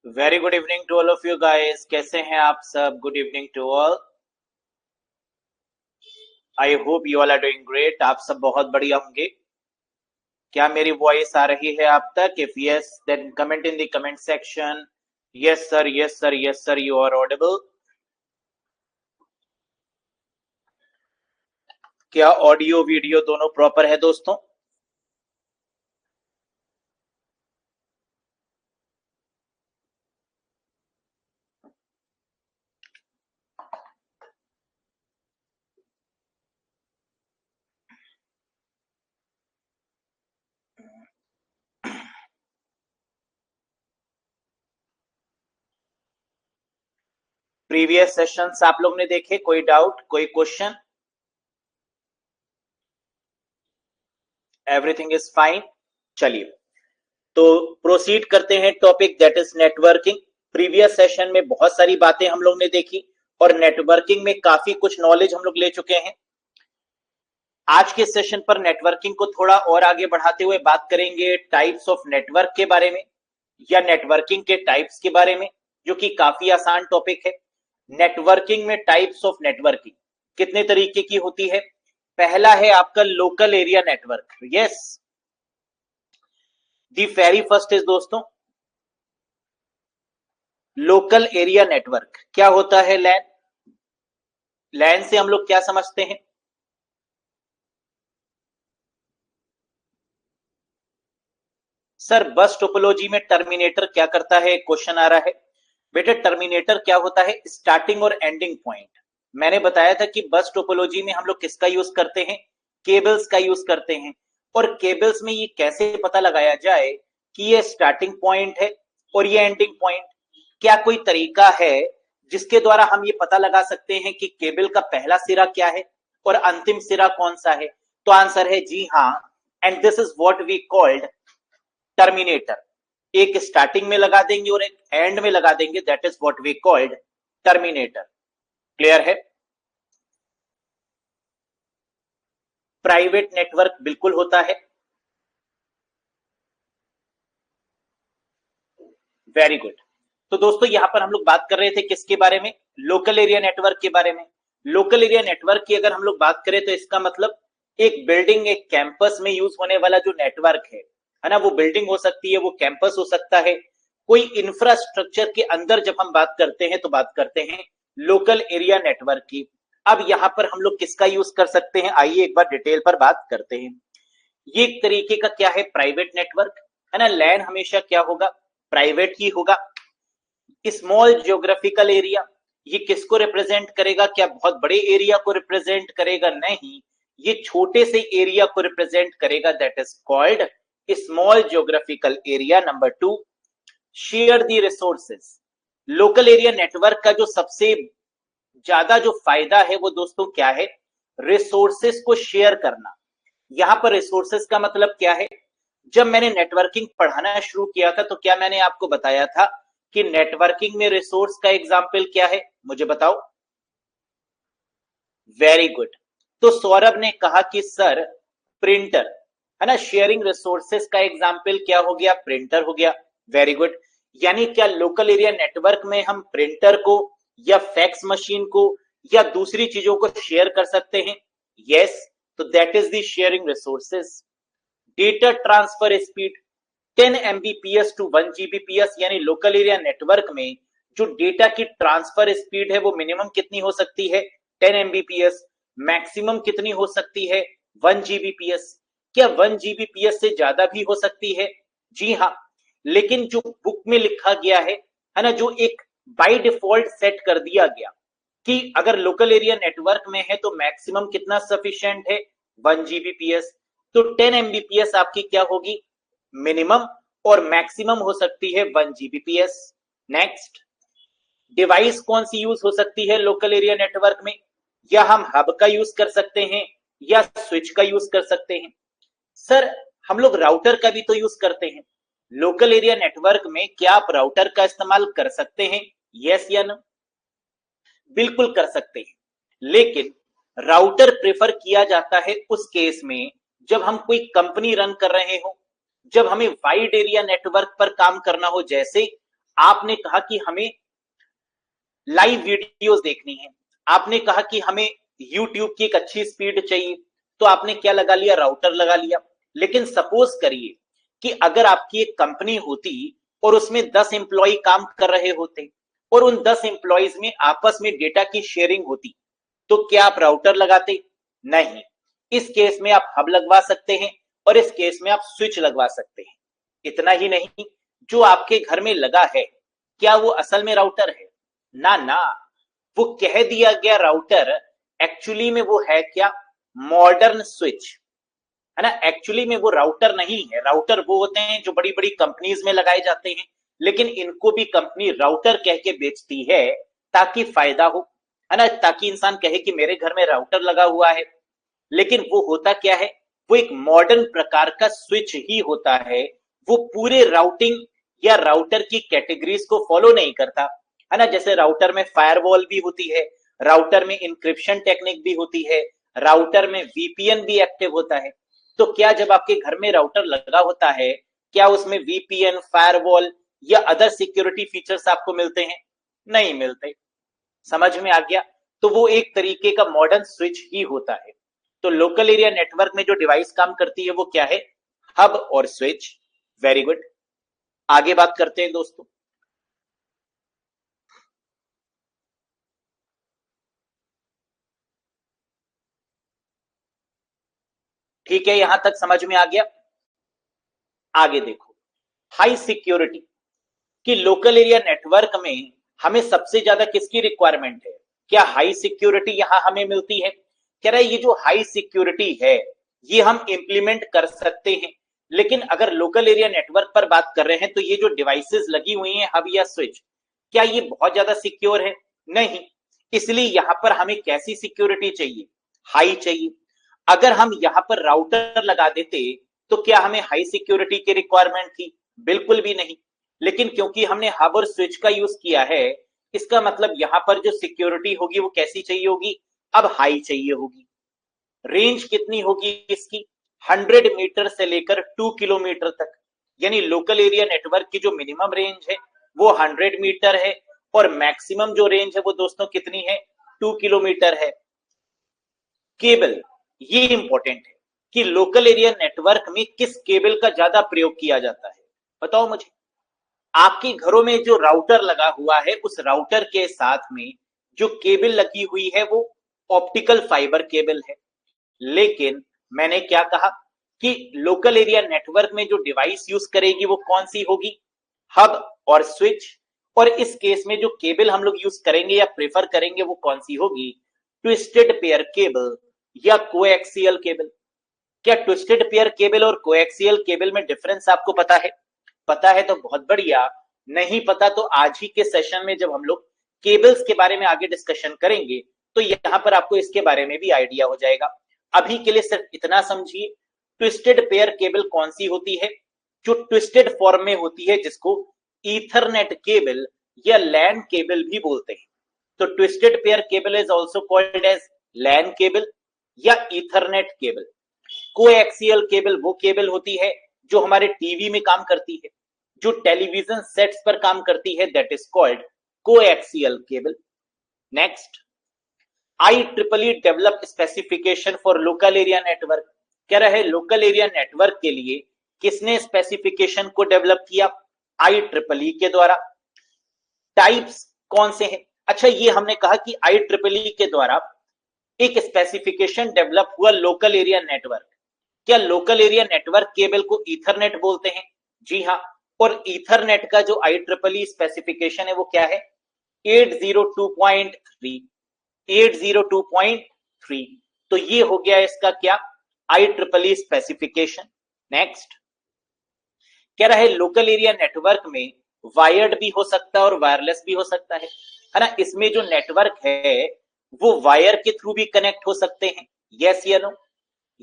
Very good evening to all of you guys. कैसे हैं आप सब? Good evening to all. I hope you all are doing great. आप सब बहुत बढ़िया होंगे। क्या मेरी वॉइस आ रही है आप तक? If yes then comment in the comment section. Yes sir, yes sir, yes sir, you are audible. क्या ऑडियो वीडियो दोनों प्रॉपर है दोस्तों? प्रीवियस सेशंस आप लोग ने देखे? कोई डाउट, कोई क्वेश्चन? Everything is fine. चलिए तो प्रोसीड करते हैं। Topic that is networking. Previous session में बहुत सारी बातें हम लोग ने देखी और नेटवर्किंग में काफी कुछ नॉलेज हम लोग ले चुके हैं। आज के सेशन पर नेटवर्किंग को थोड़ा और आगे बढ़ाते हुए बात करेंगे टाइप्स ऑफ नेटवर्क के बारे में या नेटवर्किंग के टाइप्स के बारे में, जो कि काफी आसान टॉपिक है। नेटवर्किंग में टाइप्स ऑफ नेटवर्किंग कितने तरीके की होती है? पहला है आपका local area network. Yes, the very first is दोस्तों लोकल एरिया नेटवर्क। क्या होता है लैन? लैन से हम लोग क्या समझते हैं? सर बस टोपोलॉजी में टर्मिनेटर क्या करता है? क्वेश्चन आ रहा है। बेटा टर्मिनेटर क्या होता है? स्टार्टिंग और एंडिंग पॉइंट। मैंने बताया था कि बस टोपोलॉजी में हम लोग किसका यूज करते हैं? केबल्स का यूज करते हैं। और केबल्स में ये कैसे पता लगाया जाए कि ये स्टार्टिंग पॉइंट है और ये एंडिंग पॉइंट? क्या कोई तरीका है जिसके द्वारा हम ये पता लगा सकते हैं कि केबल का पहला सिरा क्या है और अंतिम सिरा कौन सा है? तो आंसर है जी हाँ। And this is what we called terminator. एक स्टार्टिंग में लगा देंगे और एक एंड में लगा देंगे, that is what we called terminator. Clear है? प्राइवेट नेटवर्क बिल्कुल होता है। Very good. तो दोस्तों यहां पर हम लोग बात कर रहे थे किसके बारे में? लोकल एरिया नेटवर्क के बारे में। लोकल एरिया नेटवर्क की अगर हम लोग बात करें तो इसका मतलब एक बिल्डिंग, एक कैंपस में यूज होने वाला जो नेटवर्क है ना, वो बिल्डिंग हो सकती है, वो कैंपस हो सकता है। कोई इंफ्रास्ट्रक्चर के अंदर जब हम बात करते हैं तो बात करते हैं लोकल एरिया नेटवर्क की। अब यहां पर हम लोग किसका यूज कर सकते हैं? आइए एक बार डिटेल पर बात करते हैं। ये एक तरीके का क्या है? प्राइवेट नेटवर्क है ना। लैन हमेशा क्या होगा? प्राइवेट ही होगा। स्मॉल जियोग्राफिकल एरिया, ये किसको रिप्रेजेंट करेगा? क्या बहुत बड़े एरिया को रिप्रेजेंट करेगा? नहीं, ये छोटे से एरिया को रिप्रेजेंट करेगा, that is called small geographical area. Number two, share the resources. Local area network का जो सबसे ज्यादा जो फायदा है वो दोस्तों क्या है? रिसोर्सेस को शेयर करना। यहां पर रिसोर्सेस का मतलब क्या है? जब मैंने नेटवर्किंग पढ़ाना शुरू किया था तो क्या मैंने आपको बताया था कि नेटवर्किंग में रिसोर्स का एग्जाम्पल क्या है? मुझे बताओ। Very good. तो सौरभ ने कहा कि सर प्रिंटर है ना। शेयरिंग रिसोर्सेस का एग्जाम्पल क्या हो गया? प्रिंटर हो गया। Very good. यानी क्या लोकल एरिया नेटवर्क में हम प्रिंटर को या फैक्स मशीन को या दूसरी चीजों को शेयर कर सकते हैं? यस। तो that is the sharing resources. Data transfer speed 10 Mbps to 1 Gbps, यानी लोकल एरिया नेटवर्क में जो डेटा की ट्रांसफर स्पीड है वो मिनिमम कितनी हो सकती है? 10 Mbps। मैक्सिमम कितनी हो सकती है? 1 Gbps। क्या 1 Gbps से ज्यादा भी हो सकती है? जी हाँ। लेकिन जो बुक में लिखा गया है ना, जो एक बाय डिफॉल्ट सेट कर दिया गया कि अगर लोकल एरिया नेटवर्क में है तो मैक्सिमम कितना सफिशिएंट है? 1 Gbps। तो 10 Mbps आपकी क्या होगी? मिनिमम। और मैक्सिमम हो सकती है 1 Gbps। नेक्स्ट, डिवाइस कौन सी यूज हो सकती है लोकल एरिया नेटवर्क में? या हम हब का यूज कर सकते हैं या स्विच का यूज कर सकते हैं? सर हम लोग राउटर का भी तो यूज करते हैं। लोकल एरिया नेटवर्क में क्या आप राउटर का इस्तेमाल कर सकते हैं? यस या नो? बिल्कुल कर सकते हैं। लेकिन राउटर प्रेफर किया जाता है उस केस में जब हम कोई कंपनी रन कर रहे हो, जब हमें वाइड एरिया नेटवर्क पर काम करना हो। जैसे आपने कहा कि हमें लाइव वीडियोस देखनी है, आपने कहा कि हमें यूट्यूब की एक अच्छी स्पीड चाहिए, तो आपने क्या लगा लिया, राउटर लगा लिया। लेकिन सपोज करिए कि अगर आपकी एक कंपनी होती और उसमें 10 एम्प्लॉय काम कर रहे होते और उन 10 एम्प्लॉयज में आपस में डेटा की शेयरिंग होती, तो क्या आप राउटर लगाते? नहीं। इस केस में आप हब लगवा सकते हैं और इस केस में आप स्विच लगवा सकते हैं। इतना ही नहीं, जो आपके घर में लगा है क्या वो असल में राउटर है? ना ना, वो कह दिया गया राउटर, एक्चुअली में वो है क्या, मॉडर्न स्विच, है ना। एक्चुअली में वो राउटर नहीं है। राउटर वो होते हैं जो बड़ी बड़ी कंपनीज में लगाए जाते हैं, लेकिन इनको भी कंपनी राउटर कह के बेचती है ताकि फायदा हो, है ना, ताकि इंसान कहे कि मेरे घर में राउटर लगा हुआ है। लेकिन वो होता क्या है, वो एक मॉडर्न प्रकार का स्विच ही होता है। वो पूरे राउटिंग या राउटर की कैटेगरीज को फॉलो नहीं करता, है ना। जैसे राउटर में फायरवॉल भी होती है, राउटर में इंक्रिप्शन टेक्निक भी होती है, राउटर में वीपीएन भी एक्टिव होता है। तो क्या जब आपके घर में राउटर लगा होता है, क्या उसमें वीपीएन, फायरवॉल या अदर सिक्योरिटी फीचर्स आपको मिलते हैं? नहीं मिलते। समझ में आ गया? तो वो एक तरीके का मॉडर्न स्विच ही होता है। तो लोकल एरिया नेटवर्क में जो डिवाइस काम करती है वो क्या है, हब और स्विच। वेरी गुड, आगे बात करते हैं दोस्तों। ठीक है, यहां तक समझ में आ गया। आगे देखो, हाई सिक्योरिटी कि लोकल एरिया नेटवर्क में हमें सबसे ज्यादा किसकी रिक्वायरमेंट है? क्या हाई सिक्योरिटी यहां हमें मिलती है? कह रहा है ये जो हाई सिक्योरिटी है ये हम इंप्लीमेंट कर सकते हैं, लेकिन अगर लोकल एरिया नेटवर्क पर बात कर रहे हैं तो ये जो डिवाइसेस लगी हुई हैं हब या स्विच, क्या ये बहुत ज्यादा सिक्योर है? नहीं। इसलिए यहां पर हमें कैसी सिक्योरिटी चाहिए? हाई चाहिए। अगर हम यहां पर राउटर लगा देते तो क्या हमें हाई सिक्योरिटी की रिक्वायरमेंट थी? बिल्कुल भी नहीं। लेकिन क्योंकि हमने हब और स्विच का यूज किया है, इसका मतलब यहां पर जो सिक्योरिटी होगी वो कैसी चाहिए होगी? अब हाई चाहिए होगी। रेंज कितनी होगी इसकी? 100 मीटर से लेकर 2 किलोमीटर तक। यानी लोकल एरिया नेटवर्क की जो मिनिमम रेंज है वो 100 मीटर है और मैक्सिमम जो रेंज है वो दोस्तों कितनी है? 2 किलोमीटर है। केबल, ये इंपॉर्टेंट है कि लोकल एरिया नेटवर्क में किस केबल का ज्यादा प्रयोग किया जाता है, बताओ मुझे। आपके घरों में जो राउटर लगा हुआ है उस राउटर के साथ में जो केबल लगी हुई है वो ऑप्टिकल फाइबर केबल है। लेकिन मैंने क्या कहा कि लोकल एरिया नेटवर्क में जो डिवाइस यूज करेगी वो कौन सी होगी? हब और स्विच। और इस केस में जो केबल हम लोग यूज करेंगे या प्रेफर करेंगे वो कौन सी होगी? ट्विस्टेड पेयर केबल या कोएक्सियल केबल। क्या ट्विस्टेड पेयर केबल और कोएक्सियल केबल में डिफरेंस आपको पता है? पता है तो बहुत बढ़िया, नहीं पता तो आज ही के सेशन में जब हम लोग केबल्स के बारे में आगे डिस्कशन करेंगे तो यहां पर आपको इसके बारे में भी आइडिया हो जाएगा। अभी के लिए सिर्फ इतना समझिए, ट्विस्टेड पेयर केबल कौन सी होती है? जो ट्विस्टेड फॉर्म में होती है, जिसको ईथरनेट केबल या लैन केबल भी बोलते हैं। तो twisted pair cable is also called as LAN cable या ईथरनेट केबल। कोएक्सियल केबल वो केबल होती है जो हमारे टीवी में काम करती है, जो टेलीविजन सेट्स पर काम करती है, that is called coaxial cable. Next, IEEE develop specification for local area network. कह रहा है लोकल एरिया नेटवर्क के लिए किसने स्पेसिफिकेशन को डेवलप किया? IEEE के द्वारा। टाइप्स कौन से हैं? अच्छा, ये हमने कहा कि IEEE के द्वारा एक स्पेसिफिकेशन डेवलप हुआ लोकल एरिया नेटवर्क। क्या लोकल एरिया नेटवर्क केबल को ईथरनेट बोलते हैं? जी हाँ। और ईथरनेट का जो IEEE स्पेसिफिकेशन है वो क्या है? 802.3। 802.3। तो ये हो गया इसका क्या? IEEE specification. नेक्स्ट, कह रहा है लोकल एरिया नेटवर्क में वायर्ड भी हो सकता है और वायरलेस भी हो सकता है ना। इसमें जो नेटवर्क है वो वायर के थ्रू भी कनेक्ट हो सकते हैं, यस या नो?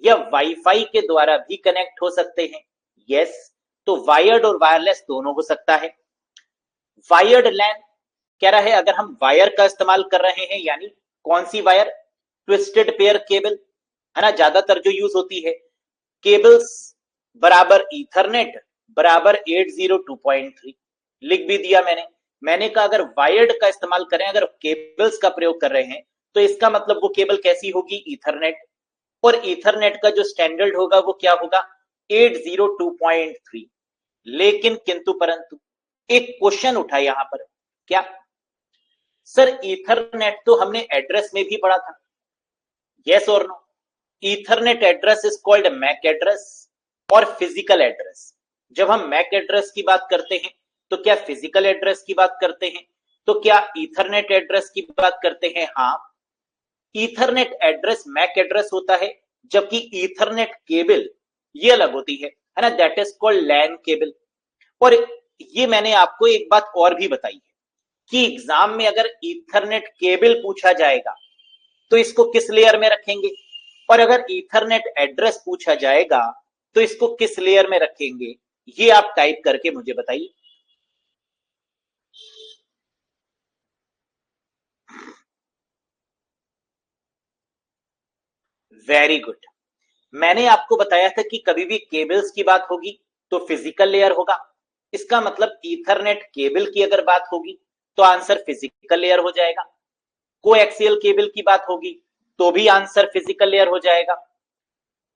या वाईफाई के द्वारा भी कनेक्ट हो सकते हैं, यस। तो वायर्ड और वायरलेस दोनों हो सकता है। वायर्ड लैन, कह रहा है अगर हम वायर का इस्तेमाल कर रहे हैं, यानी कौन सी वायर? ट्विस्टेड पेयर केबल, है ना, ज्यादातर जो यूज होती है। केबल्स बराबर ईथरनेट बराबर 802.3। लिख भी दिया मैंने कहा अगर वायर्ड का इस्तेमाल करें, अगर केबल्स का प्रयोग कर रहे हैं, तो इसका मतलब वो केबल कैसी होगी, ईथरनेट। और ईथरनेट का जो स्टैंडर्ड होगा वो क्या होगा, 802.3। लेकिन किंतु परंतु एक क्वेश्चन उठा यहां पर, क्या सर ईथरनेट तो हमने एड्रेस में भी पढ़ा था, यस और no. Ethernet address is called MAC address और फिजिकल एड्रेस। जब हम मैक एड्रेस की बात करते हैं तो क्या फिजिकल एड्रेस की बात करते हैं, तो क्या ईथरनेट एड्रेस की बात करते हैं, हाँ। ईथरनेट एड्रेस मैक एड्रेस होता है, जबकि ईथरनेट केबल ये अलग होती है ना, that is called LAN cable. और ये मैंने आपको एक बात और भी बताई है कि एग्जाम में अगर ईथरनेट केबल पूछा जाएगा तो इसको किस लेयर में रखेंगे, और अगर ईथरनेट एड्रेस पूछा जाएगा तो इसको किस लेयर में रखेंगे, ये आप टाइप करके मुझे बताइए। Very good. मैंने आपको बताया था कि कभी भी केबल्स की बात होगी तो फिजिकल लेयर होगा, इसका मतलब ईथरनेट केबल की अगर बात होगी तो आंसर फिजिकल लेयर हो जाएगा। कोएक्सियल केबल की बात होगी तो भी आंसर फिजिकल लेयर हो जाएगा।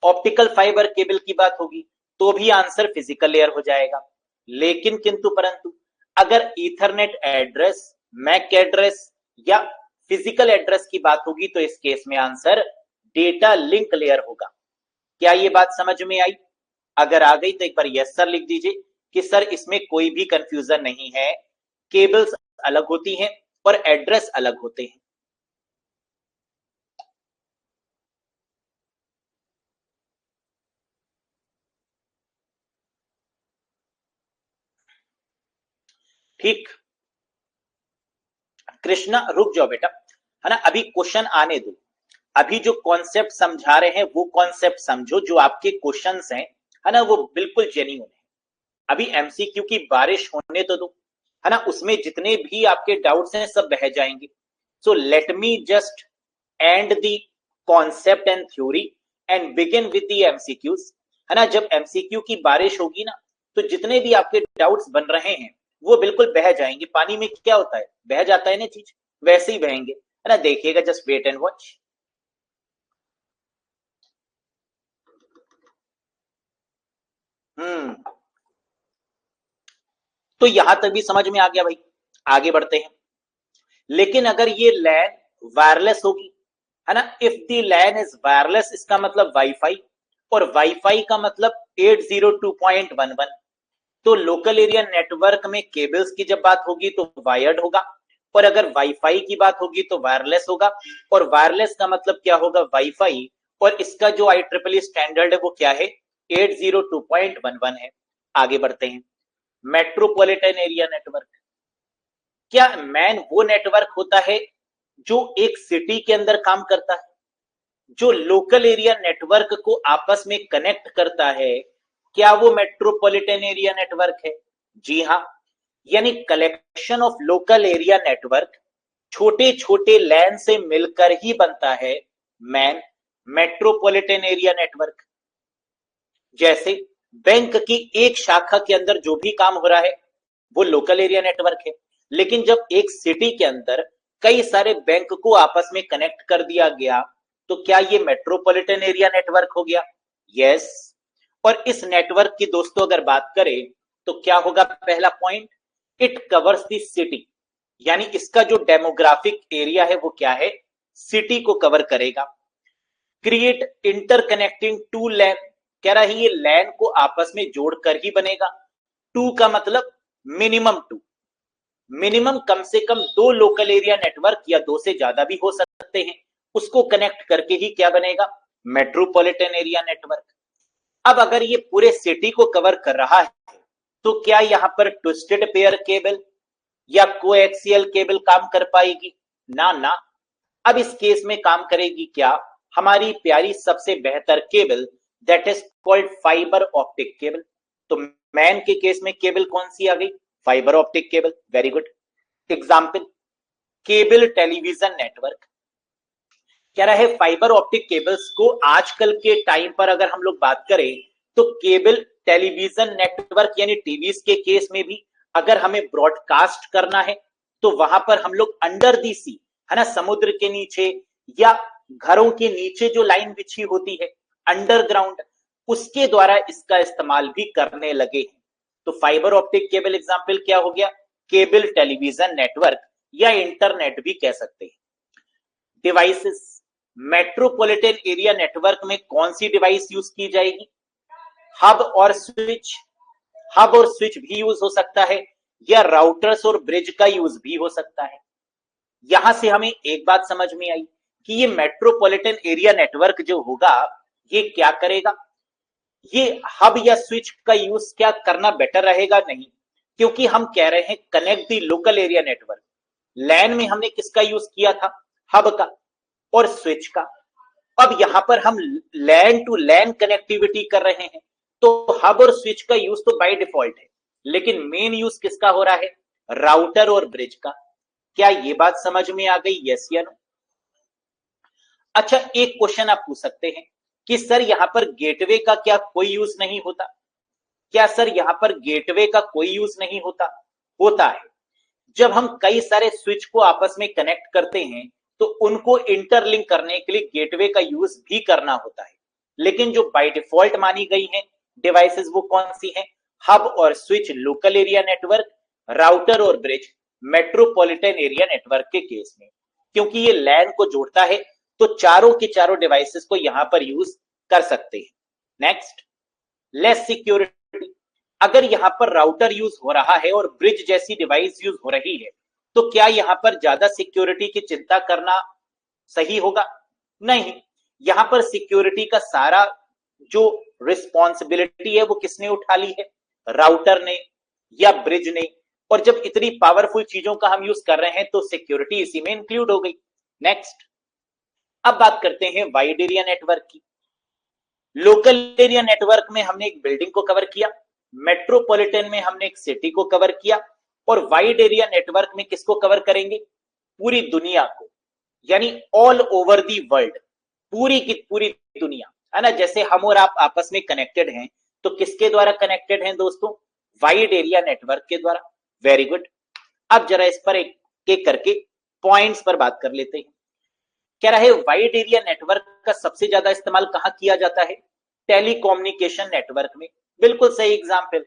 ऑप्टिकल फाइबर केबल की बात होगी तो भी आंसर फिजिकल लेयर हो जाएगा। लेकिन किंतु परंतु अगर ईथरनेट एड्रेस, मैक एड्रेस या फिजिकल एड्रेस की बात होगी तो इस केस में आंसर डेटा लिंक लेयर होगा। क्या ये बात समझ में आई? अगर आ गई तो एक बार यस सर लिख दीजिए कि सर इसमें कोई भी कंफ्यूजन नहीं है, केबल्स अलग होती हैं और एड्रेस अलग होते हैं। ठीक, कृष्णा रुक जाओ बेटा, है ना, अभी क्वेश्चन आने दो। अभी जो कॉन्सेप्ट समझा रहे हैं वो कॉन्सेप्ट समझो, जो आपके क्वेश्चंस हैं, है ना, वो बिल्कुल जेन्युइन है। अभी एमसीक्यू की बारिश होने तो दो, है ना, उसमें जितने भी आपके डाउट्स हैं सब बह जाएंगे। So let me just and the concept and theory and begin with the MCQs, है ना। जब एमसीक्यू की बारिश होगी ना तो जितने भी आपके डाउट्स बन रहे हैं वो बिल्कुल बह जाएंगे। पानी में क्या होता है, बह जाता है ना चीज, वैसे ही बहेंगे, है ना। देखिएगा, जस्ट वेट एंड वॉच। हम्म, तो यहां तक भी समझ में आ गया भाई, आगे बढ़ते हैं। लेकिन अगर ये लैन वायरलेस होगी, है ना, if the LAN is wireless इसका मतलब वाईफाई, और वाईफाई का मतलब 802.11। तो लोकल एरिया नेटवर्क में केबल्स की जब बात होगी तो वायर्ड होगा, और अगर वाईफाई की बात होगी तो वायरलेस होगा। और वायरलेस का मतलब क्या होगा, वाईफाई, और इसका जो IEEE स्टैंडर्ड है वो क्या है, 802.11 है। आगे बढ़ते हैं। मेट्रोपॉलिटन एरिया नेटवर्क, क्या मैन वो नेटवर्क होता है जो एक सिटी के अंदर काम करता है, जो लोकल एरिया नेटवर्क को आपस में कनेक्ट करता है, क्या वो मेट्रोपॉलिटन एरिया नेटवर्क है? जी हाँ। यानी collection of local area network छोटे छोटे लैन से मिलकर ही बनता है मैन मेट्रोपॉलिटन एरिया नेटवर्क। जैसे बैंक की एक शाखा के अंदर जो भी काम हो रहा है वो लोकल एरिया नेटवर्क है, लेकिन जब एक सिटी के अंदर कई सारे बैंक को आपस में कनेक्ट कर दिया गया तो क्या ये मेट्रोपॉलिटन एरिया नेटवर्क हो गया? यस। और इस नेटवर्क की दोस्तों अगर बात करें तो क्या होगा, पहला point, it covers the city, यानी इसका जो डेमोग्राफिक एरिया है वो क्या है, सिटी को कवर करेगा। क्रिएट इंटरकनेक्टिंग टू लैन, कह रहा है ये लैन को आपस में जोड़कर ही बनेगा। टू का मतलब मिनिमम टू, मिनिमम कम से कम दो लोकल एरिया नेटवर्क या दो से ज्यादा भी हो सकते हैं, उसको कनेक्ट करके ही क्या बनेगा, मेट्रोपॉलिटन एरिया नेटवर्क। अब अगर ये पूरे सिटी को कवर कर रहा है तो क्या यहां पर ट्विस्टेड पेयर केबल या कोएक्सियल केबल काम कर पाएगी? ना ना। अब इस केस में काम करेगी क्या, हमारी प्यारी सबसे बेहतर cable, that is called fibre optic cable. तो मैन के केस में केबल कौन सी आ गई, fibre optic cable. Very good. Example, cable television network. कह रहा है फाइबर ऑप्टिक केबल्स को आजकल के टाइम पर अगर हम लोग बात करें तो केबल टेलीविजन नेटवर्क यानी टीवी के केस में भी अगर हमें ब्रॉडकास्ट करना है तो वहां पर हम लोग अंडर दी सी, है ना, समुद्र के नीचे या घरों के नीचे जो लाइन बिछी होती है अंडरग्राउंड, उसके द्वारा इसका इस्तेमाल भी करने लगे हैं। तो फाइबर ऑप्टिक केबल एग्जाम्पल क्या हो गया? केबल टेलीविजन नेटवर्क या इंटरनेट भी कह सकते हैं। डिवाइसेस, मेट्रोपॉलिटन एरिया नेटवर्क में कौन सी डिवाइस यूज की जाएगी? हब और स्विच। हब और स्विच भी यूज हो सकता है या राउटर्स और ब्रिज का यूज भी हो सकता है। यहां से हमें एक बात समझ में आई कि ये मेट्रोपॉलिटन एरिया नेटवर्क जो होगा ये क्या करेगा? ये हब या स्विच का यूज क्या करना बेटर रहेगा? नहीं, क्योंकि हम कह रहे हैं connect the local area network. LAN में हमने किसका यूज किया था? हब का और स्विच का। अब यहां पर हम लैन टू लैन कनेक्टिविटी कर रहे हैं तो हब और स्विच का यूज तो बाय डिफॉल्ट है, लेकिन मेन यूज किसका हो रहा है? राउटर और ब्रिज का। क्या ये बात समझ में आ गई? यस या नो? अच्छा, एक क्वेश्चन आप पूछ सकते हैं कि सर यहां पर गेटवे का क्या कोई यूज नहीं होता? क्या सर यहां पर गेटवे का कोई यूज नहीं होता? होता है। जब हम कई सारे स्विच को आपस में कनेक्ट करते हैं तो उनको इंटरलिंक करने के लिए गेटवे का यूज भी करना होता है, लेकिन जो बाय डिफॉल्ट मानी गई है डिवाइसेस वो कौन सी हैं? हब और switch local area network, router और ब्रिज मेट्रोपॉलिटन एरिया नेटवर्क के केस में। क्योंकि ये लैन को जोड़ता है तो चारों के चारों डिवाइसेस को यहां पर यूज कर सकते हैं। Next, less security. अगर यहां पर राउटर यूज हो रहा है और ब्रिज जैसी डिवाइस यूज हो रही है तो क्या यहां पर ज्यादा सिक्योरिटी की चिंता करना सही होगा? नहीं, यहां पर सिक्योरिटी का सारा जो रिस्पॉन्सिबिलिटी है वो किसने उठा ली है? राउटर ने या ब्रिज ने। और जब इतनी पावरफुल चीजों का हम यूज कर रहे हैं तो सिक्योरिटी इसी में इंक्लूड हो गई। नेक्स्ट, अब बात करते हैं वाइड एरिया नेटवर्क की। लोकल एरिया नेटवर्क में हमने एक बिल्डिंग को कवर किया, मेट्रोपॉलिटन में हमने एक सिटी को कवर किया, और वाइड एरिया नेटवर्क में किसको कवर करेंगे? पूरी दुनिया को, यानी ऑल ओवर दी वर्ल्ड, पूरी की पूरी दुनिया, है ना। जैसे हम और आप आपस में कनेक्टेड हैं तो किसके द्वारा कनेक्टेड हैं दोस्तों? वाइड एरिया नेटवर्क के द्वारा। Very good. अब जरा इस पर एक एक करके पॉइंट्स पर बात कर लेते हैं। कह रहा है वाइड एरिया नेटवर्क का सबसे ज्यादा इस्तेमाल कहां किया जाता है? टेलीकम्युनिकेशन नेटवर्क में। बिल्कुल सही एग्जाम्पल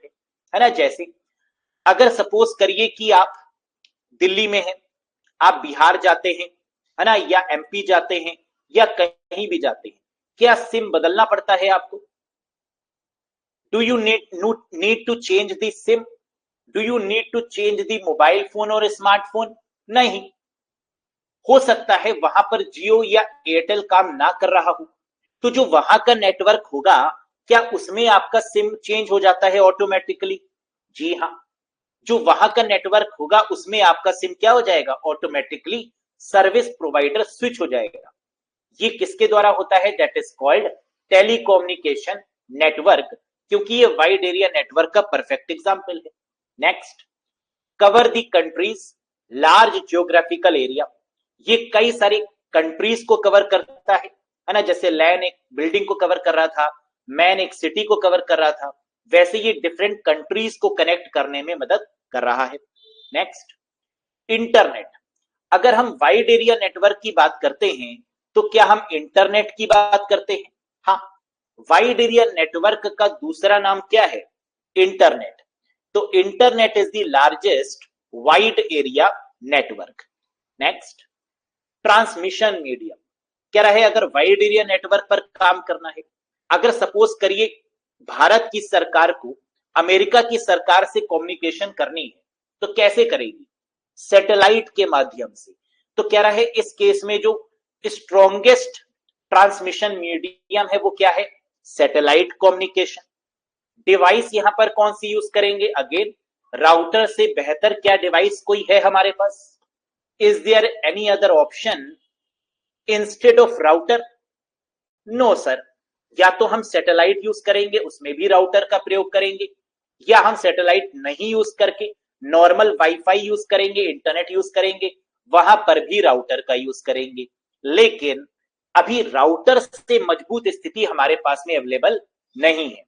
है ना। जैसे अगर सपोज करिए कि आप दिल्ली में हैं, आप बिहार जाते हैं, है ना, या एमपी जाते हैं या कहीं भी जाते हैं, क्या सिम बदलना पड़ता है आपको? Do you need to change the SIM? Do you need to change the mobile phone और स्मार्टफोन? नहीं। हो सकता है वहां पर जियो या एयरटेल काम ना कर रहा हो, तो जो वहां का नेटवर्क होगा क्या उसमें आपका सिम चेंज हो जाता है ऑटोमेटिकली? जी हाँ, जो वहां का नेटवर्क होगा उसमें आपका सिम क्या हो जाएगा? ऑटोमेटिकली सर्विस प्रोवाइडर स्विच हो जाएगा। ये किसके द्वारा होता है? That is called telecommunication network, क्योंकि ये वाइड एरिया नेटवर्क का परफेक्ट एग्जांपल है। Next, cover the countries large geographical area. ये कई सारी कंट्रीज को कवर करता है ना। जैसे लैन एक बिल्डिंग को कवर कर रहा था, मैन एक सिटी को कवर कर रहा था, वैसे ये डिफरेंट कंट्रीज को कनेक्ट करने में मदद कर रहा है। Next, internet. अगर हम वाइड एरिया नेटवर्क की बात करते हैं तो क्या हम इंटरनेट की बात करते हैं? हाँ, वाइड एरिया नेटवर्क का दूसरा नाम क्या है? इंटरनेट। तो internet is the largest wide area network. Next, transmission medium. कह रहा है अगर वाइड एरिया नेटवर्क पर काम करना है, अगर सपोज करिए भारत की सरकार को अमेरिका की सरकार से कम्युनिकेशन करनी है तो कैसे करेगी? सैटेलाइट के माध्यम से। तो कह रहा है इस केस में जो स्ट्रॉन्गेस्ट ट्रांसमिशन मीडियम है वो क्या है? Satellite communication. डिवाइस यहां पर कौन सी यूज करेंगे? अगेन, राउटर से बेहतर क्या डिवाइस कोई है हमारे पास? Is there any other option instead of router? No sir. या तो हम सैटेलाइट यूज करेंगे, उसमें भी राउटर का प्रयोग करेंगे, या हम सैटेलाइट नहीं यूज करके नॉर्मल वाईफाई यूज करेंगे, इंटरनेट यूज करेंगे, वहां पर भी राउटर का यूज करेंगे। लेकिन अभी राउटर से मजबूत स्थिति हमारे पास में अवेलेबल नहीं है।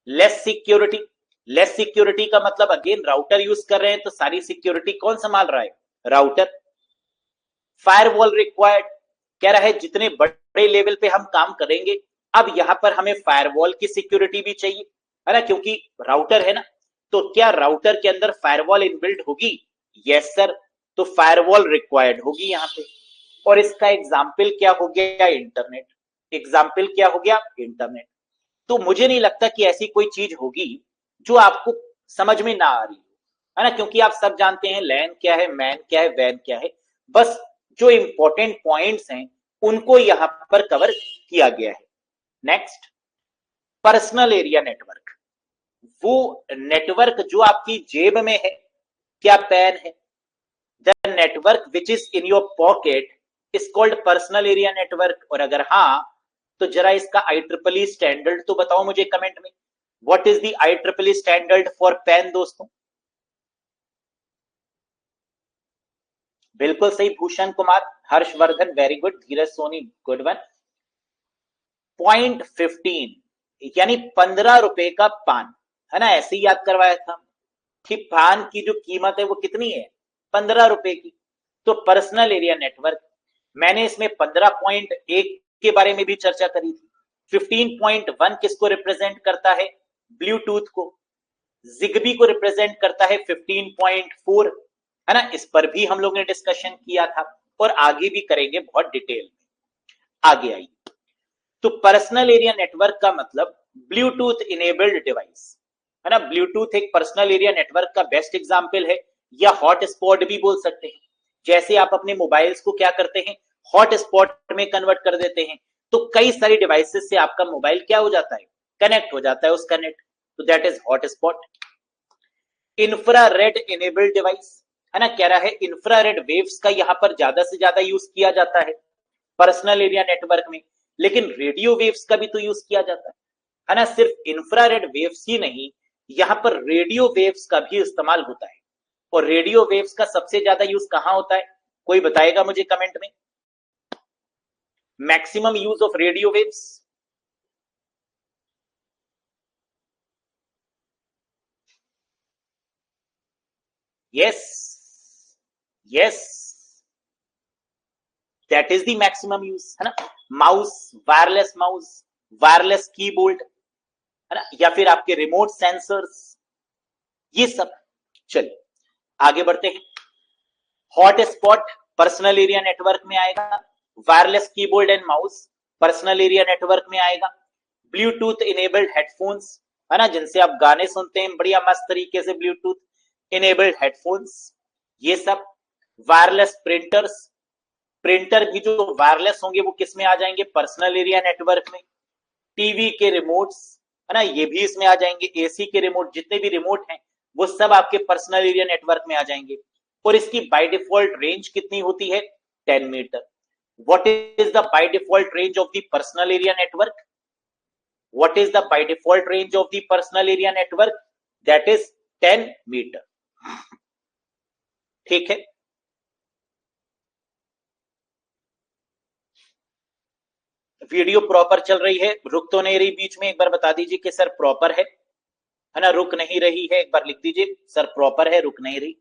Less security. लेस सिक्योरिटी का मतलब अगेन राउटर यूज कर रहे हैं तो सारी सिक्योरिटी कौन संभाल रहा है, राउटर। फायरवॉल रिक्वायर्ड, कह रहा है जितने बड़े लेवल पे हम काम करेंगे अब यहां पर हमें फायरवॉल की सिक्योरिटी भी चाहिए, है ना, क्योंकि राउटर है ना। तो क्या राउटर के अंदर फायरवॉल इनबिल्ट होगी, यस सर, तो फायरवॉल रिक्वायर्ड होगी यहां पे। और इसका एग्जाम्पल क्या हो गया, इंटरनेट। एग्जाम्पल क्या हो गया, इंटरनेट। तो मुझे नहीं लगता कि ऐसी कोई चीज होगी जो आपको समझ में ना आ रही हो, है ना, क्योंकि आप सब जानते हैं लैन क्या है, मैन क्या है, वैन क्या है। बस जो इंपॉर्टेंट पॉइंट्स हैं उनको यहां पर कवर किया गया है। नेक्स्ट, पर्सनल एरिया नेटवर्क, वो नेटवर्क जो आपकी जेब में है, क्या पेन है, the network which is in your pocket is called personal area network. और अगर हाँ तो जरा इसका IEEE स्टैंडर्ड तो बताओ मुझे कमेंट में, what is the IEEE standard for PAN दोस्तों। बिल्कुल सही, Bhushan Kumar, Harshvardhan very good, Dheeraj Soni good one. 0.15 यानी 15 रुपए का पान, है ना, ऐसे ही याद करवाया था कि पान की जो कीमत है वो कितनी है, 15 रुपए की। तो पर्सनल एरिया नेटवर्क, मैंने इसमें 15.1 के बारे में भी चर्चा करी थी। 15.1 किसको रिप्रेजेंट करता है, ब्लूटूथ को। जिग्बी को रिप्रेजेंट करता है 15.4, है ना, इस पर भी हम लोग ने डिस्कशन किया था और आगे भी करेंगे बहुत डिटेल में। आगे आइए, तो पर्सनल एरिया नेटवर्क का मतलब ब्लूटूथ इनेबल्ड डिवाइस, है ना। ब्लूटूथ एक पर्सनल एरिया नेटवर्क का बेस्ट एग्जांपल है, या हॉटस्पॉट भी बोल सकते हैं। जैसे आप अपने मोबाइल्स को क्या करते हैं, हॉटस्पॉट में कन्वर्ट कर देते हैं, तो कई सारी डिवाइसेस से आपका मोबाइल क्या हो जाता है, कनेक्ट हो जाता है उसका नेट, तो that is hotspot. Infrared enabled device, है ना, कह रहा है इंफ्रारेड वेव्स का यहां पर ज्यादा से ज्यादा यूज किया जाता है पर्सनल एरिया नेटवर्क में, लेकिन रेडियो वेव्स का भी तो यूज किया जाता है ना। सिर्फ इंफ्रारेड वेव्स ही नहीं, यहां पर रेडियो वेव्स का भी इस्तेमाल होता है। और रेडियो वेव्स का सबसे ज्यादा यूज कहां होता है, कोई बताएगा मुझे कमेंट में, maximum use of radio waves. Yes, yes, that is the maximum use, है ना। माउस, वायरलेस कीबोर्ड, है ना, या फिर आपके रिमोट सेंसर्स, ये सब। चलिए आगे बढ़ते हैं। हॉटस्पॉट पर्सनल एरिया नेटवर्क में आएगा, wireless keyboard and mouse personal area network में आएगा, ब्लूटूथ इनेबल्ड हेडफोन्स, है ना, जिनसे आप गाने सुनते हैं बढ़िया मस्त तरीके से, ब्लूटूथ इनेबल्ड हेडफोन्स, ये सब। वायरलेस प्रिंटर्स, प्रिंटर भी जो वायरलेस होंगे वो किस में आ जाएंगे, पर्सनल एरिया नेटवर्क में। टीवी के रिमोट्स, है ना, ये भी इसमें आ जाएंगे। एसी के रिमोट, जितने भी रिमोट हैं वो सब आपके पर्सनल एरिया नेटवर्क में आ जाएंगे। और इसकी बाय डिफॉल्ट रेंज कितनी होती है, 10 metre. What is the by default range of the personal area network, what is the by default range of the personal area network, that is 10 metre. ठीक है, video proper चल रही है, रुक तो नहीं रही बीच में, एक बार बता दीजिए कि सर प्रॉपर है ना, रुक नहीं रही है, एक बार लिख दीजिए सर प्रॉपर है, रुक नहीं रही।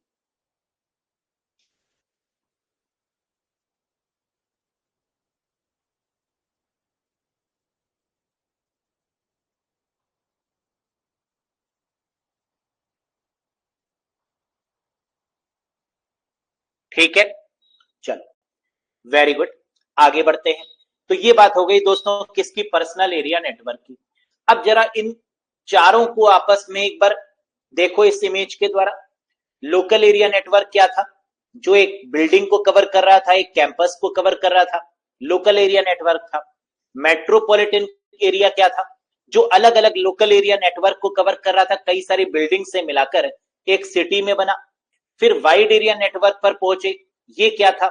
ठीक है, चलो वेरी गुड, आगे बढ़ते हैं। तो ये बात हो गई दोस्तों किसकी, पर्सनल एरिया नेटवर्क की। अब जरा इन चारों को आपस में एक बार देखो इस इमेज के द्वारा। लोकल एरिया नेटवर्क क्या था, जो एक बिल्डिंग को कवर कर रहा था, एक कैंपस को कवर कर रहा था, लोकल एरिया नेटवर्क था। मेट्रोपॉलिटन एरिया क्या था, जो अलग अलग लोकल एरिया नेटवर्क को कवर कर रहा था, कई सारी बिल्डिंग से मिलाकर एक सिटी में बना। फिर वाइड एरिया नेटवर्क पर पहुंचे, ये क्या था,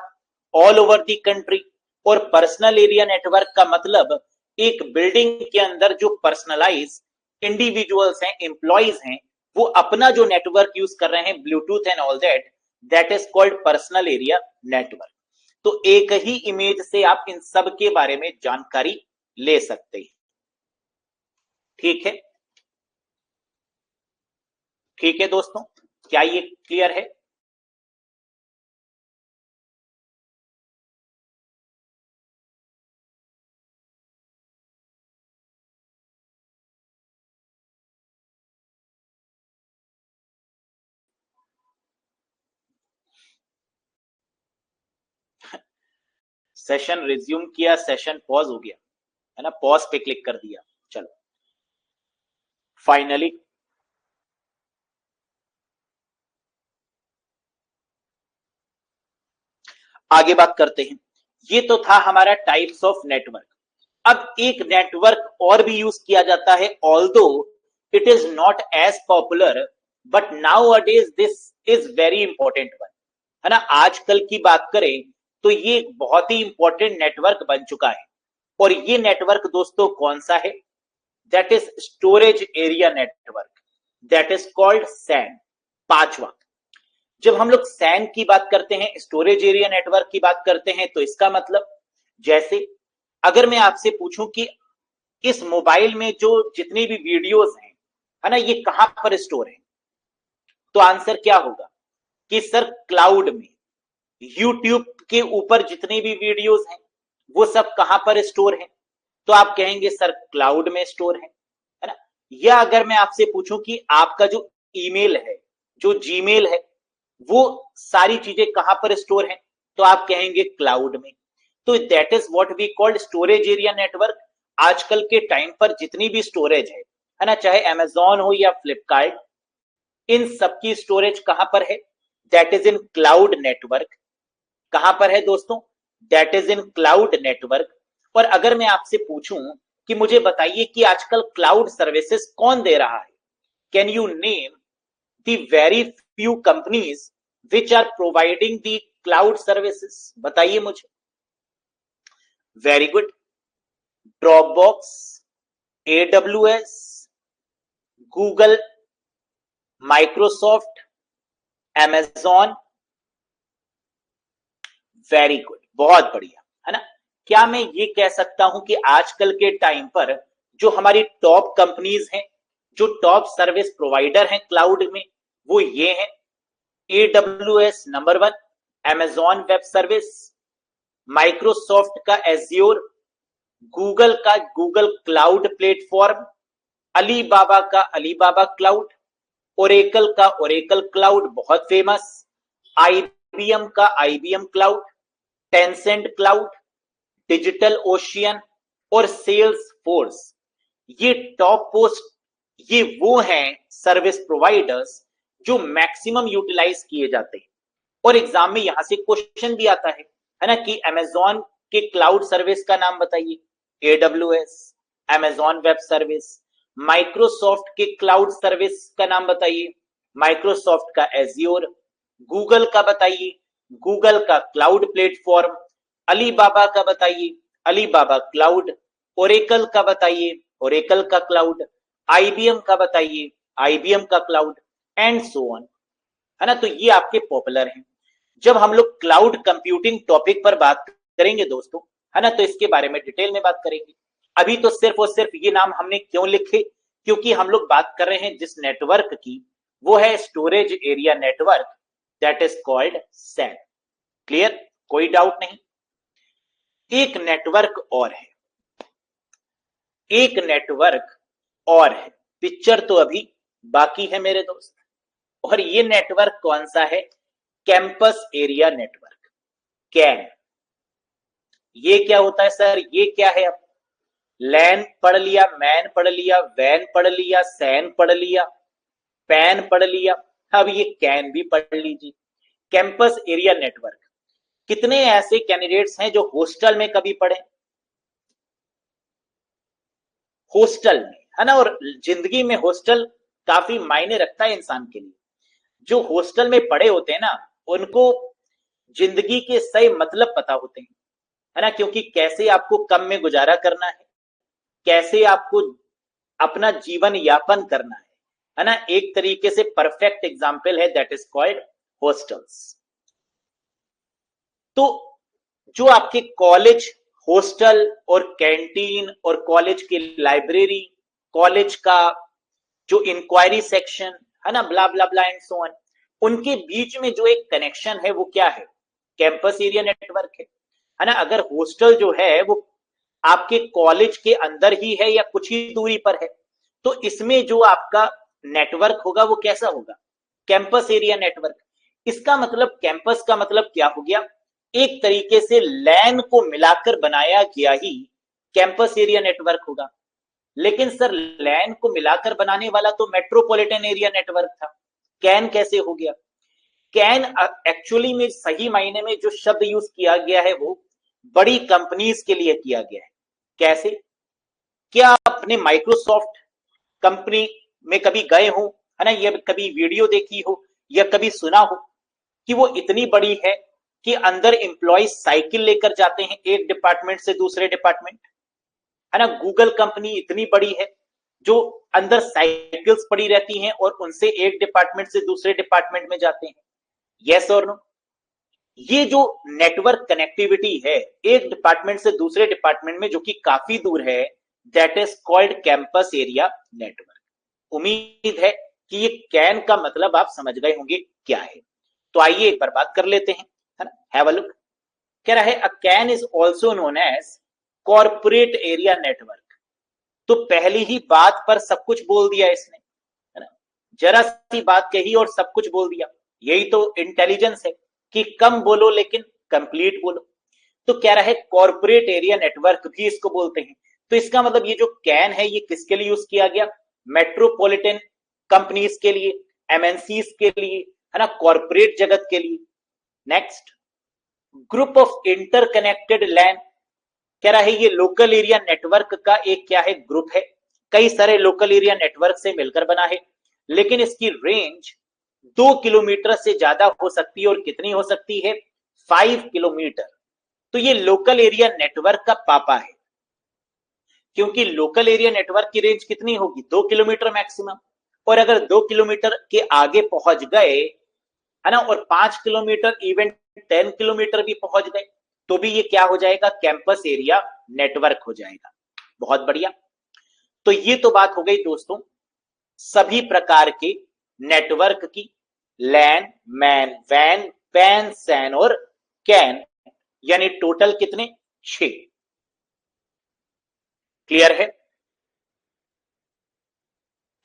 ऑल ओवर दी कंट्री। और पर्सनल एरिया नेटवर्क का मतलब एक बिल्डिंग के अंदर जो पर्सनलाइज इंडिविजुअल्स हैं, एम्प्लॉइज हैं, वो अपना जो नेटवर्क यूज कर रहे हैं, Bluetooth and all that, that is called personal area network. तो एक ही इमेज से आप इन सब के बारे में जानकारी ले सकते हैं। ठीक है, ठीक है दोस्तों, क्या ये क्लियर है? सेशन रिज्यूम किया, सेशन पॉज हो गया, है ना, पॉज पे क्लिक कर दिया। चलो फाइनली आगे बात करते हैं। ये तो था हमारा टाइप्स ऑफ नेटवर्क। अब एक नेटवर्क और भी यूज किया जाता है, although it is not as popular, but nowadays this is very important one, है ना। आजकल की बात करें तो ये एक बहुत ही इंपॉर्टेंट नेटवर्क बन चुका है। और ये नेटवर्क दोस्तों कौन सा है? That is storage area network, that is called SAN. पांचवा, जब हम लोग सैन की बात करते हैं, स्टोरेज एरिया नेटवर्क की बात करते हैं, तो इसका मतलब, जैसे अगर मैं आपसे पूछूं कि इस मोबाइल में जो जितनी भी वीडियोस हैं, है ना, ये कहां पर स्टोर है, तो आंसर क्या होगा कि सर क्लाउड में। यूट्यूब के ऊपर जितनी भी वीडियोस हैं वो सब कहां पर स्टोर है, तो आप कहेंगे सर क्लाउड में स्टोर है ना। या अगर मैं आपसे पूछूं कि आपका जो ईमेल है, जो जीमेल है, वो सारी चीजें कहां पर स्टोर है, तो आप कहेंगे क्लाउड में। तो that is what we called storage area network. आजकल के टाइम पर जितनी भी स्टोरेज है ना, चाहे अमेजॉन हो या फ्लिपकार्ट, इन सबकी स्टोरेज कहां पर है? That is in cloud network. कहां पर है दोस्तों? That is in cloud network. और अगर मैं आपसे पूछूं कि मुझे बताइए कि आजकल क्लाउड सर्विसेज कौन दे रहा है, can you name the very few companies which are providing the cloud services? बताइए मुझे। Very good, Dropbox, AWS, Google, Microsoft, Amazon. Very good, बहुत बढ़िया, है ना। क्या मैं ये कह सकता हूं कि आजकल के टाइम पर जो हमारी टॉप कंपनीज हैं, जो टॉप सर्विस प्रोवाइडर हैं क्लाउड में, वो ये हैं? AWS number 1, Amazon web service, Microsoft का एज्योर, गूगल का गूगल क्लाउड प्लेटफॉर्म, अलीबाबा का अलीबाबा क्लाउड, ओरेकल का ओरेकल क्लाउड बहुत फेमस, आईबीएम का IBM cloud, Tencent cloud, digital ocean और सेल्स फोर्स। ये टॉप पोस्ट, ये वो हैं सर्विस प्रोवाइडर्स जो मैक्सिमम यूटिलाइज किए जाते हैं। और एग्जाम में यहां से क्वेश्चन भी आता है ना, कि अमेजॉन के क्लाउड सर्विस का नाम बताइए, AWS, Amazon web service. Microsoft के क्लाउड सर्विस का नाम बताइए, माइक्रोसॉफ्ट का एज्योर। गूगल का बताइए, गूगल का क्लाउड प्लेटफॉर्म। अलीबाबा का बताइए, अलीबाबा क्लाउड। ओरेकल का बताइए, ओरेकल का क्लाउड। आईबीएम का बताइए, आईबीएम का क्लाउड, एंड सो ऑन, है ना। तो ये आपके पॉपुलर हैं। जब हम लोग क्लाउड कंप्यूटिंग टॉपिक पर बात करेंगे दोस्तों, है ना, तो इसके बारे में डिटेल में बात करेंगे। अभी तो सिर्फ और सिर्फ ये नाम हमने क्यों लिखे, क्योंकि हम लोग बात कर रहे हैं जिस नेटवर्क की, वो है storage area network, that is called SAN. Clear, कोई डाउट नहीं। एक नेटवर्क और है, एक नेटवर्क और है, पिक्चर तो अभी बाकी है मेरे दोस्त। और ये नेटवर्क कौन सा है? Campus area network, can. ये क्या होता है सर? ये क्या है? अब लैन पढ़ लिया, मैन पढ़ लिया, वैन पढ़ लिया, सैन पढ़ लिया, पैन पढ़ लिया, अब ये कैन भी पढ़ लीजिए। Campus area network. कितने ऐसे कैंडिडेट्स हैं जो हॉस्टल में कभी पढ़े? हॉस्टल में, है ना। और जिंदगी में हॉस्टल काफी मायने रखता है इंसान के लिए। जो हॉस्टल में पढ़े होते हैं ना, उनको जिंदगी के सही मतलब पता होते हैं, है ना। क्योंकि कैसे आपको कम में गुजारा करना है, कैसे आपको अपना जीवन यापन करना है ना। एक तरीके से परफेक्ट एग्जाम्पल है, दैट इज कॉल्ड हॉस्टल्स। तो जो आपके कॉलेज हॉस्टल और कैंटीन और कॉलेज की लाइब्रेरी, कॉलेज का जो इंक्वायरी सेक्शन, है ना, ब्ला ब्ला ब्ला एंड सो ऑन, उनके बीच में जो एक कनेक्शन है वो क्या है, कैंपस एरिया नेटवर्क है ना। अगर हॉस्टल जो है वो आपके कॉलेज के अंदर ही है या कुछ ही दूरी पर है, तो इसमें जो आपका नेटवर्क होगा वो कैसा होगा, कैंपस एरिया नेटवर्क। इसका मतलब कैंपस का मतलब क्या हो गया, एक तरीके से लैन को मिलाकर बनाया गया ही कैंपस एरिया नेटवर्क होगा। लेकिन सर लैन को मिलाकर बनाने वाला तो मेट्रोपॉलिटन एरिया नेटवर्क था, कैन कैसे हो गया। कैन एक्चुअली में सही मायने में जो शब्द यूज किया गया है वो बड़ी कंपनीज के लिए किया गया है। कैसे, क्या आपने माइक्रोसॉफ्ट कंपनी में कभी गए हो, है ना, या कभी वीडियो देखी हो या कभी सुना हो कि वो इतनी बड़ी है कि अंदर एम्प्लॉय साइकिल लेकर जाते हैं एक डिपार्टमेंट से दूसरे डिपार्टमेंट, है ना। गूगल कंपनी इतनी बड़ी है जो अंदर साइकिल्स पड़ी रहती हैं और उनसे एक डिपार्टमेंट से दूसरे डिपार्टमेंट में जाते हैं, यस और नो। ये जो नेटवर्क कनेक्टिविटी है एक डिपार्टमेंट से दूसरे डिपार्टमेंट में जो कि काफी दूर है, that is called campus area network. उम्मीद है कि ये कैन का मतलब आप समझ गए होंगे क्या है। तो आइए एक बार बात कर लेते हैं, है ना, हैव अ लुक। कह रहा है a CAN is also known as corporate area network. तो पहली ही बात पर सब कुछ बोल दिया इसने, है ना, जरा सी बात कही और सब कुछ बोल दिया। यही तो इंटेलिजेंस है कि कम बोलो लेकिन कंप्लीट बोलो। तो कह रहा है कॉर्पोरेट एरिया नेटवर्क भी इसको बोलते हैं। तो इसका मतलब ये जो कैन है ये किसके लिए यूज किया गया, मेट्रोपॉलिटन कंपनीज के लिए, एमएनसीज के लिए, है ना, कॉर्पोरेट जगत के लिए। नेक्स्ट, ग्रुप ऑफ इंटरकनेक्टेड लैन। कह रहा है ये लोकल एरिया नेटवर्क का एक क्या है, ग्रुप है, कई सारे लोकल एरिया नेटवर्क से मिलकर बना है, लेकिन इसकी रेंज 2 किलोमीटर से ज्यादा हो सकती है। और कितनी हो सकती है, 5 किलोमीटर। तो ये लोकल एरिया नेटवर्क का पापा है, क्योंकि लोकल एरिया नेटवर्क की रेंज कितनी होगी, 2 किलोमीटर मैक्सिमम। और अगर 2 किलोमीटर के आगे पहुंच गए, है ना, और 5 किलोमीटर इवन 10 किलोमीटर भी पहुंच गए, तो भी ये क्या हो जाएगा, कैंपस एरिया नेटवर्क हो जाएगा। बहुत बढ़िया। तो ये तो बात हो गई दोस्तों सभी प्रकार के नेटवर्क की, लैन, मैन, वैन, पैन, सैन और कैन, यानी टोटल कितने, 6। क्लियर है।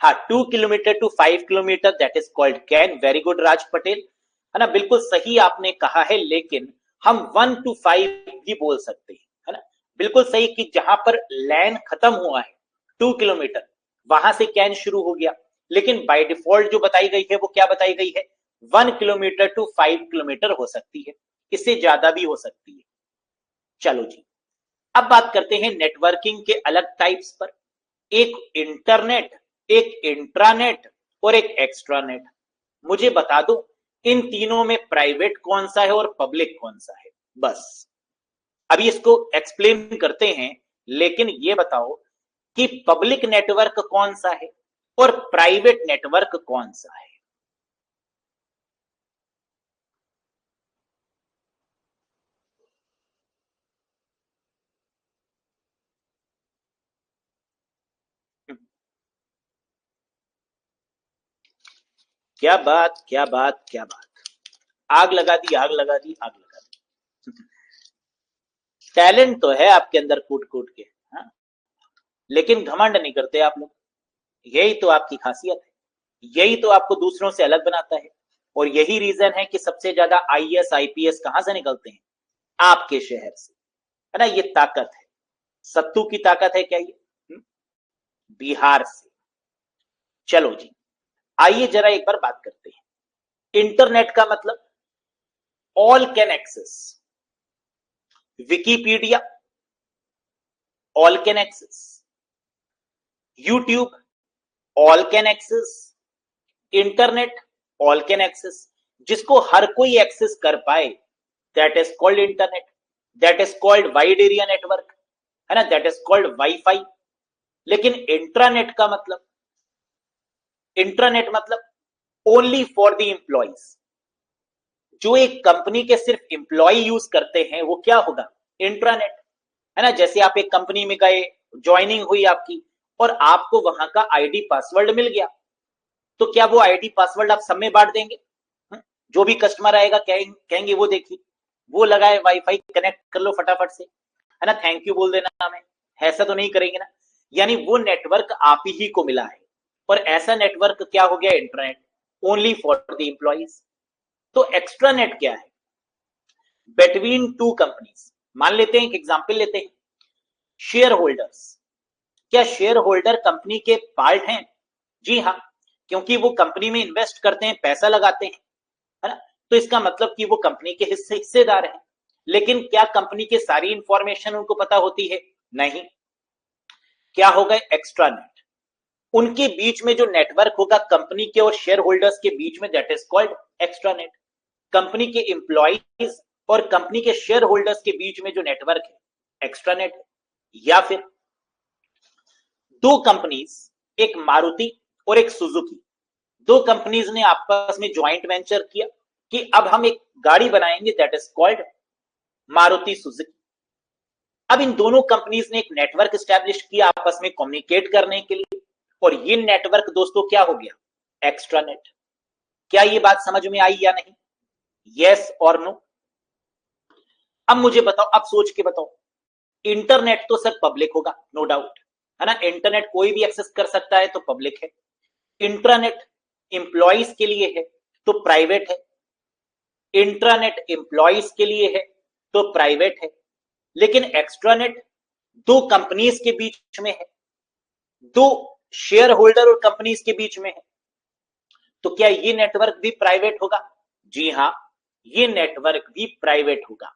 हाँ, 2 kilometre to 5 kilometre that is called CAN. Very good Raj Patel, है ना, बिल्कुल सही आपने कहा है। लेकिन हम 1 to 5 भी बोल सकते हैं, है ना, बिल्कुल सही, कि जहां पर लैन खत्म हुआ है 2 किलोमीटर, वहां से कैन शुरू हो गया। लेकिन बाय डिफॉल्ट जो बताई गई है वो क्या बताई गई है, 1 किलोमीटर टू 5 किलोमीटर हो सकती है, इससे ज्यादा भी हो सकती है। चलो जी, अब बात करते हैं नेटवर्किंग के अलग टाइप्स पर। एक इंटरनेट, एक इंट्रानेट और एक एक्स्ट्रानेट। मुझे बता दो इन तीनों में प्राइवेट कौन सा है और पब्लिक कौन सा है, बस। अभी इसको एक्सप्लेन करते हैं, लेकिन ये बताओ कि पब्लिक नेटवर्क कौन सा है और प्राइवेट नेटवर्क कौन सा है। क्या बात, क्या बात, क्या बात, आग लगा दी, आग लगा दी, आग लगा दी। टैलेंट तो है आपके अंदर कूट कूट के, हाँ? लेकिन घमंड नहीं करते आप लोग, यही तो आपकी खासियत है, यही तो आपको दूसरों से अलग बनाता है। और यही रीजन है कि सबसे ज्यादा आईएएस आईपीएस कहां से निकलते हैं, आपके शहर से, है ना। ये ताकत है, सत्तू की ताकत है क्या ये, बिहार से। चलो जी, आइए जरा एक बार बात करते हैं। इंटरनेट का मतलब all can access, Wikipedia all can access, YouTube all can access, internet all can access, जिसको हर कोई एक्सेस कर पाए, that is called internet, that is called wide area network, है ना, दैट इज कॉल्ड वाईफाई। लेकिन इंट्रानेट का मतलब, इंट्रानेट मतलब ओनली फॉर द एम्प्लॉइज, जो एक कंपनी के सिर्फ एम्प्लॉय यूज करते हैं वो क्या होगा, इंट्रानेट, है ना। जैसे आप एक कंपनी में गए, ज्वाइनिंग हुई आपकी और आपको वहां का आईडी पासवर्ड मिल गया, तो क्या वो आईडी पासवर्ड आप सब में बांट देंगे? जो भी कस्टमर आएगा कहेंगे वो देखिए वो लगाए वाईफाई कनेक्ट कर लो फटाफट से, है ना, थैंक यू बोल देना हमें, ऐसा तो नहीं करेंगे ना। यानी वो नेटवर्क आप ही को मिला है, और ऐसा नेटवर्क क्या हो गया? Internet only for the employees. तो एक्स्ट्रा नेट क्या है? Between two companies. मान लेते हैं, एक एग्जांपल लेते हैं, शेयर होल्डर्स। क्या शेयर होल्डर कंपनी के पार्ट हैं? जी हाँ, क्योंकि वो कंपनी में इन्वेस्ट करते हैं, पैसा लगाते हैं, है ना, तो इसका मतलब कि वो कंपनी के हिस्सेदार हैं। लेकिन क्या कंपनी की सारी इंफॉर्मेशन उनको पता होती है? नहीं। क्या होगा? Extra net. उनके बीच में जो नेटवर्क होगा कंपनी के और शेयर होल्डर्स के बीच में, that is called extra net. Company के एम्प्लॉइज और कंपनी के शेयर होल्डर्स के बीच में जो नेटवर्क है, एक्स्ट्रा नेट। या फिर दो कंपनीज, एक मारुति और एक सुजुकी, दो कंपनीज ने आपस में ज्वाइंट वेंचर किया कि अब हम एक गाड़ी बनाएंगे, that is called Maruti Suzuki. अब इन दोनों कंपनीज ने एक नेटवर्क स्टैब्लिश किया आपस में कम्युनिकेट करने के लिए, और ये नेटवर्क दोस्तों क्या हो गया? Extra net. क्या ये बात समझ में आई या नहीं? यस और नो? अब मुझे बताओ, अब सोच के बताओ, इंटरनेट तो सर पब्लिक होगा, नो डाउट, है ना, इंटरनेट कोई भी एक्सेस कर सकता है तो पब्लिक है। इंट्रानेट एम्प्लॉइज के लिए है तो प्राइवेट है। इंट्रानेट एम्प्लॉइज के लिए है तो प्राइवेट है। लेकिन एक्स्ट्रानेट दो कंपनीज के बीच में है, दो शेयर होल्डर और कंपनीज के बीच में है, तो क्या ये नेटवर्क भी प्राइवेट होगा? जी हां, ये नेटवर्क भी प्राइवेट होगा।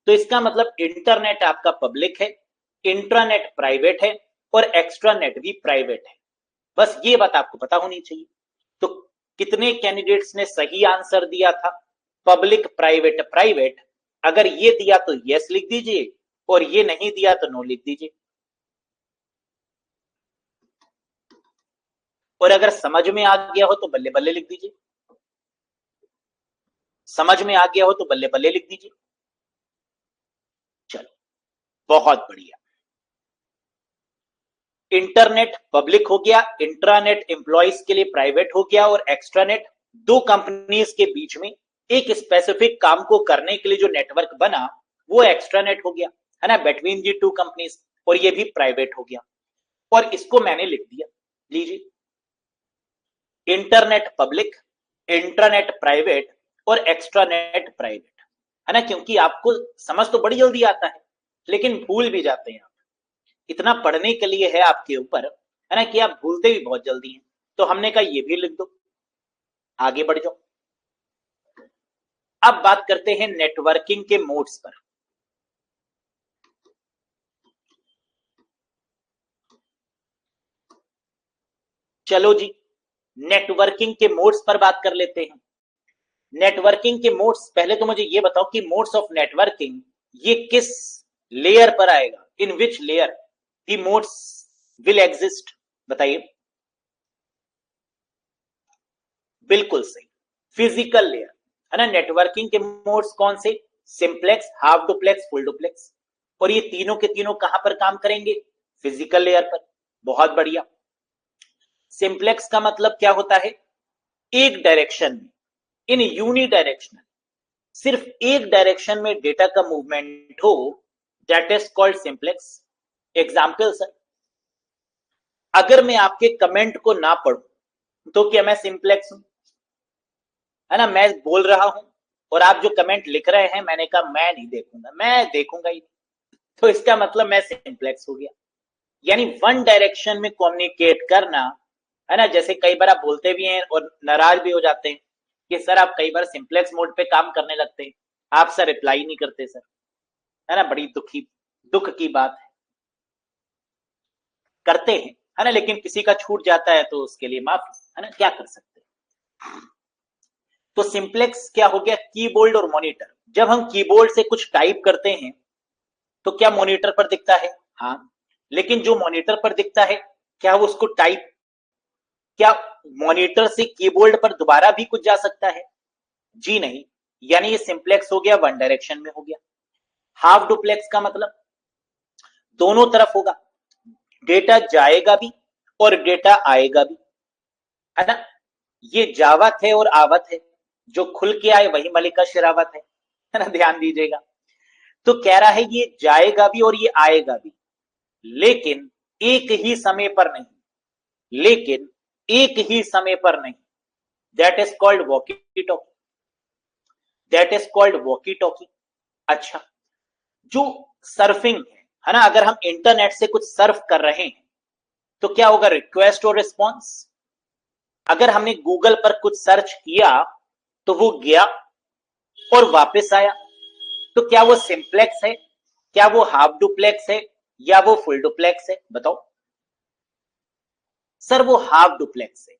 तो इसका मतलब इंटरनेट आपका पब्लिक है, इंट्रानेट प्राइवेट है, और एक्स्ट्रानेट भी प्राइवेट है। बस ये बात आपको पता होनी चाहिए। तो कितने कैंडिडेट्स ने सही आंसर दिया था? Public private private. अगर ये दिया तो यस लिख दीजिए, और ये नहीं दिया तो नो लिख दीजिए। और अगर समझ में आ गया हो तो बल्ले बल्ले लिख दीजिए, समझ में आ गया हो तो बल्ले बल्ले लिख दीजिए। चलो, बहुत बढ़िया। इंटरनेट पब्लिक हो गया, इंट्रानेट एम्प्लॉइज के लिए प्राइवेट हो गया, और एक्स्ट्रानेट दो कंपनीज के बीच में एक स्पेसिफिक काम को करने के लिए जो नेटवर्क बना वो एक्स्ट्रानेट हो गया, है ना, बिटवीन दी टू कंपनीज, और ये भी प्राइवेट हो गया। और इसको मैंने लिख दिया, लीजिए, इंटरनेट पब्लिक, इंट्रानेट प्राइवेट, और एक्स्ट्रानेट प्राइवेट, है ना, क्योंकि आपको समझ तो बड़ी जल्दी आता है लेकिन भूल भी जाते हैं आप। इतना पढ़ने के लिए है आपके ऊपर, है ना, कि आप भूलते भी बहुत जल्दी हैं। तो हमने कहा ये भी लिख दो, आगे बढ़ जाओ। अब बात करते हैं नेटवर्किंग के मोड्स पर। चलो जी, नेटवर्किंग के मोड्स पर बात कर लेते हैं। नेटवर्किंग के मोड्स, पहले तो मुझे ये बताओ कि मोड्स ऑफ नेटवर्किंग ये किस लेयर पर आएगा? In which layer the modes will exist? बताइए। बिल्कुल सही, फिजिकल लेयर, है ना। नेटवर्किंग के मोड्स कौन से? Simplex, half duplex, full duplex. और ये तीनों के तीनों कहां पर काम करेंगे? फिजिकल लेयर पर। बहुत बढ़िया। सिंप्लेक्स का मतलब क्या होता है? एक डायरेक्शन में, इन यूनि डायरेक्शनल, सिर्फ एक डायरेक्शन में डेटा का मूवमेंट हो, that is called simplex. Example sir, अगर मैं आपके कमेंट को ना पढ़ूं तो क्या मैं सिंप्लेक्स हूं? है ना, मैं बोल रहा हूं और आप जो कमेंट लिख रहे हैं, मैंने कहा मैं नहीं देखूंगा, मैं देखूंगा ही, तो इसका मतलब मैं सिंप्लेक्स हो गया। यानी वन डायरेक्शन में कम्युनिकेट करना, है ना। जैसे कई बार आप बोलते भी हैं और नाराज भी हो जाते हैं कि सर आप कई बार सिंप्लेक्स मोड पे काम करने लगते हैं, आप सर रिप्लाई नहीं करते सर, है ना, बड़ी दुख की बात है। करते हैं, है ना, लेकिन किसी का छूट जाता है तो उसके लिए माफी, है ना, क्या कर सकते हैं। तो सिंप्लेक्स क्या हो गया? कीबोर्ड और मॉनिटर। जब हम कीबोर्ड से कुछ टाइप करते हैं तो क्या मॉनिटर पर दिखता है? हाँ। लेकिन जो मॉनिटर पर दिखता है, क्या वो उसको टाइप, क्या मॉनिटर से कीबोर्ड पर दोबारा भी कुछ जा सकता है? जी नहीं। यानी ये सिंप्लेक्स हो गया, वन डायरेक्शन में हो गया। हाफ डुप्लेक्स का मतलब दोनों तरफ होगा, डेटा जाएगा भी और डेटा आएगा भी, है ना। ये जावत है और आवत है, जो खुल के आए वही मलिका शेरावत है ना, ध्यान दीजिएगा। तो कह रहा है ये जाएगा भी और ये आएगा भी, लेकिन एक ही समय पर नहीं, लेकिन एक ही समय पर नहीं। That is called walkie talkie, that is called walkie talkie. अच्छा, जो सर्फिंग है ना, अगर हम इंटरनेट से कुछ सर्फ कर रहे हैं तो क्या होगा, रिक्वेस्ट और रिस्पॉन्स। अगर हमने गूगल पर कुछ सर्च किया तो वो गया और वापस आया, तो क्या वो सिंप्लेक्स है, क्या वो हाफ डुप्लेक्स है, या वो फुल डुप्लेक्स है, बताओ। सर वो हाफ डुप्लेक्स है।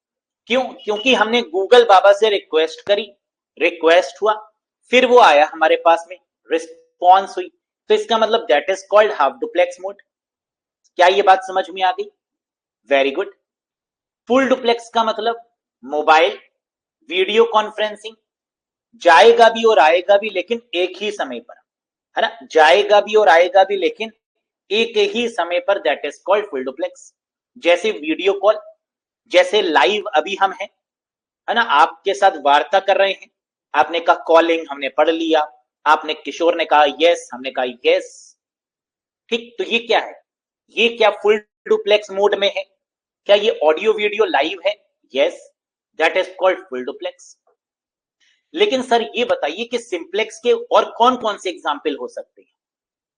क्यों? क्योंकि हमने गूगल बाबा से रिक्वेस्ट करी, रिक्वेस्ट हुआ, फिर वो आया हमारे पास में, रिस्पॉन्स हुई, तो इसका मतलब that is called half duplex mode. क्या ये बात समझ में आ गई? Very good. फुल डुप्लेक्स का मतलब मोबाइल वीडियो कॉन्फ्रेंसिंग, जाएगा भी और आएगा भी लेकिन एक ही समय पर, है ना, जाएगा भी और आएगा भी लेकिन एक ही समय पर, that is called full duplex. जैसे वीडियो कॉल, जैसे लाइव अभी हम हैं, है ना, आपके साथ वार्ता कर रहे हैं, आपने कहा कॉलिंग, हमने पढ़ लिया, आपने, किशोर ने कहा यस, हमने कहा यस, ठीक। तो ये क्या है, ये क्या फुल डुप्लेक्स मोड में है? क्या ये ऑडियो वीडियो लाइव है? Yes, that is called full duplex. लेकिन सर ये बताइए कि सिंप्लेक्स के और कौन कौन से एग्जाम्पल हो सकते हैं,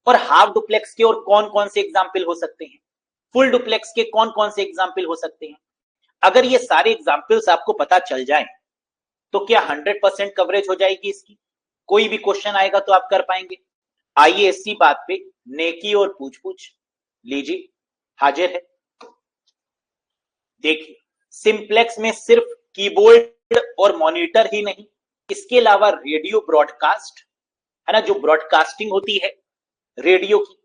और हाफ डुप्लेक्स के और कौन कौन से एग्जाम्पल हो सकते हैं, फुल डुप्लेक्स के कौन कौन से एग्जाम्पल हो सकते हैं? अगर ये सारे एग्जाम्पल्स आपको पता चल जाए तो क्या 100% कवरेज हो जाएगी इसकी? कोई भी क्वेश्चन आएगा तो आप कर पाएंगे? आइए इसी बात पे नेकी और पूछ पूछ लीजिए, हाजिर है। देखिए, सिंप्लेक्स में सिर्फ कीबोर्ड और मॉनिटर ही नहीं, इसके अलावा रेडियो ब्रॉडकास्ट, है ना, जो ब्रॉडकास्टिंग होती है रेडियो की,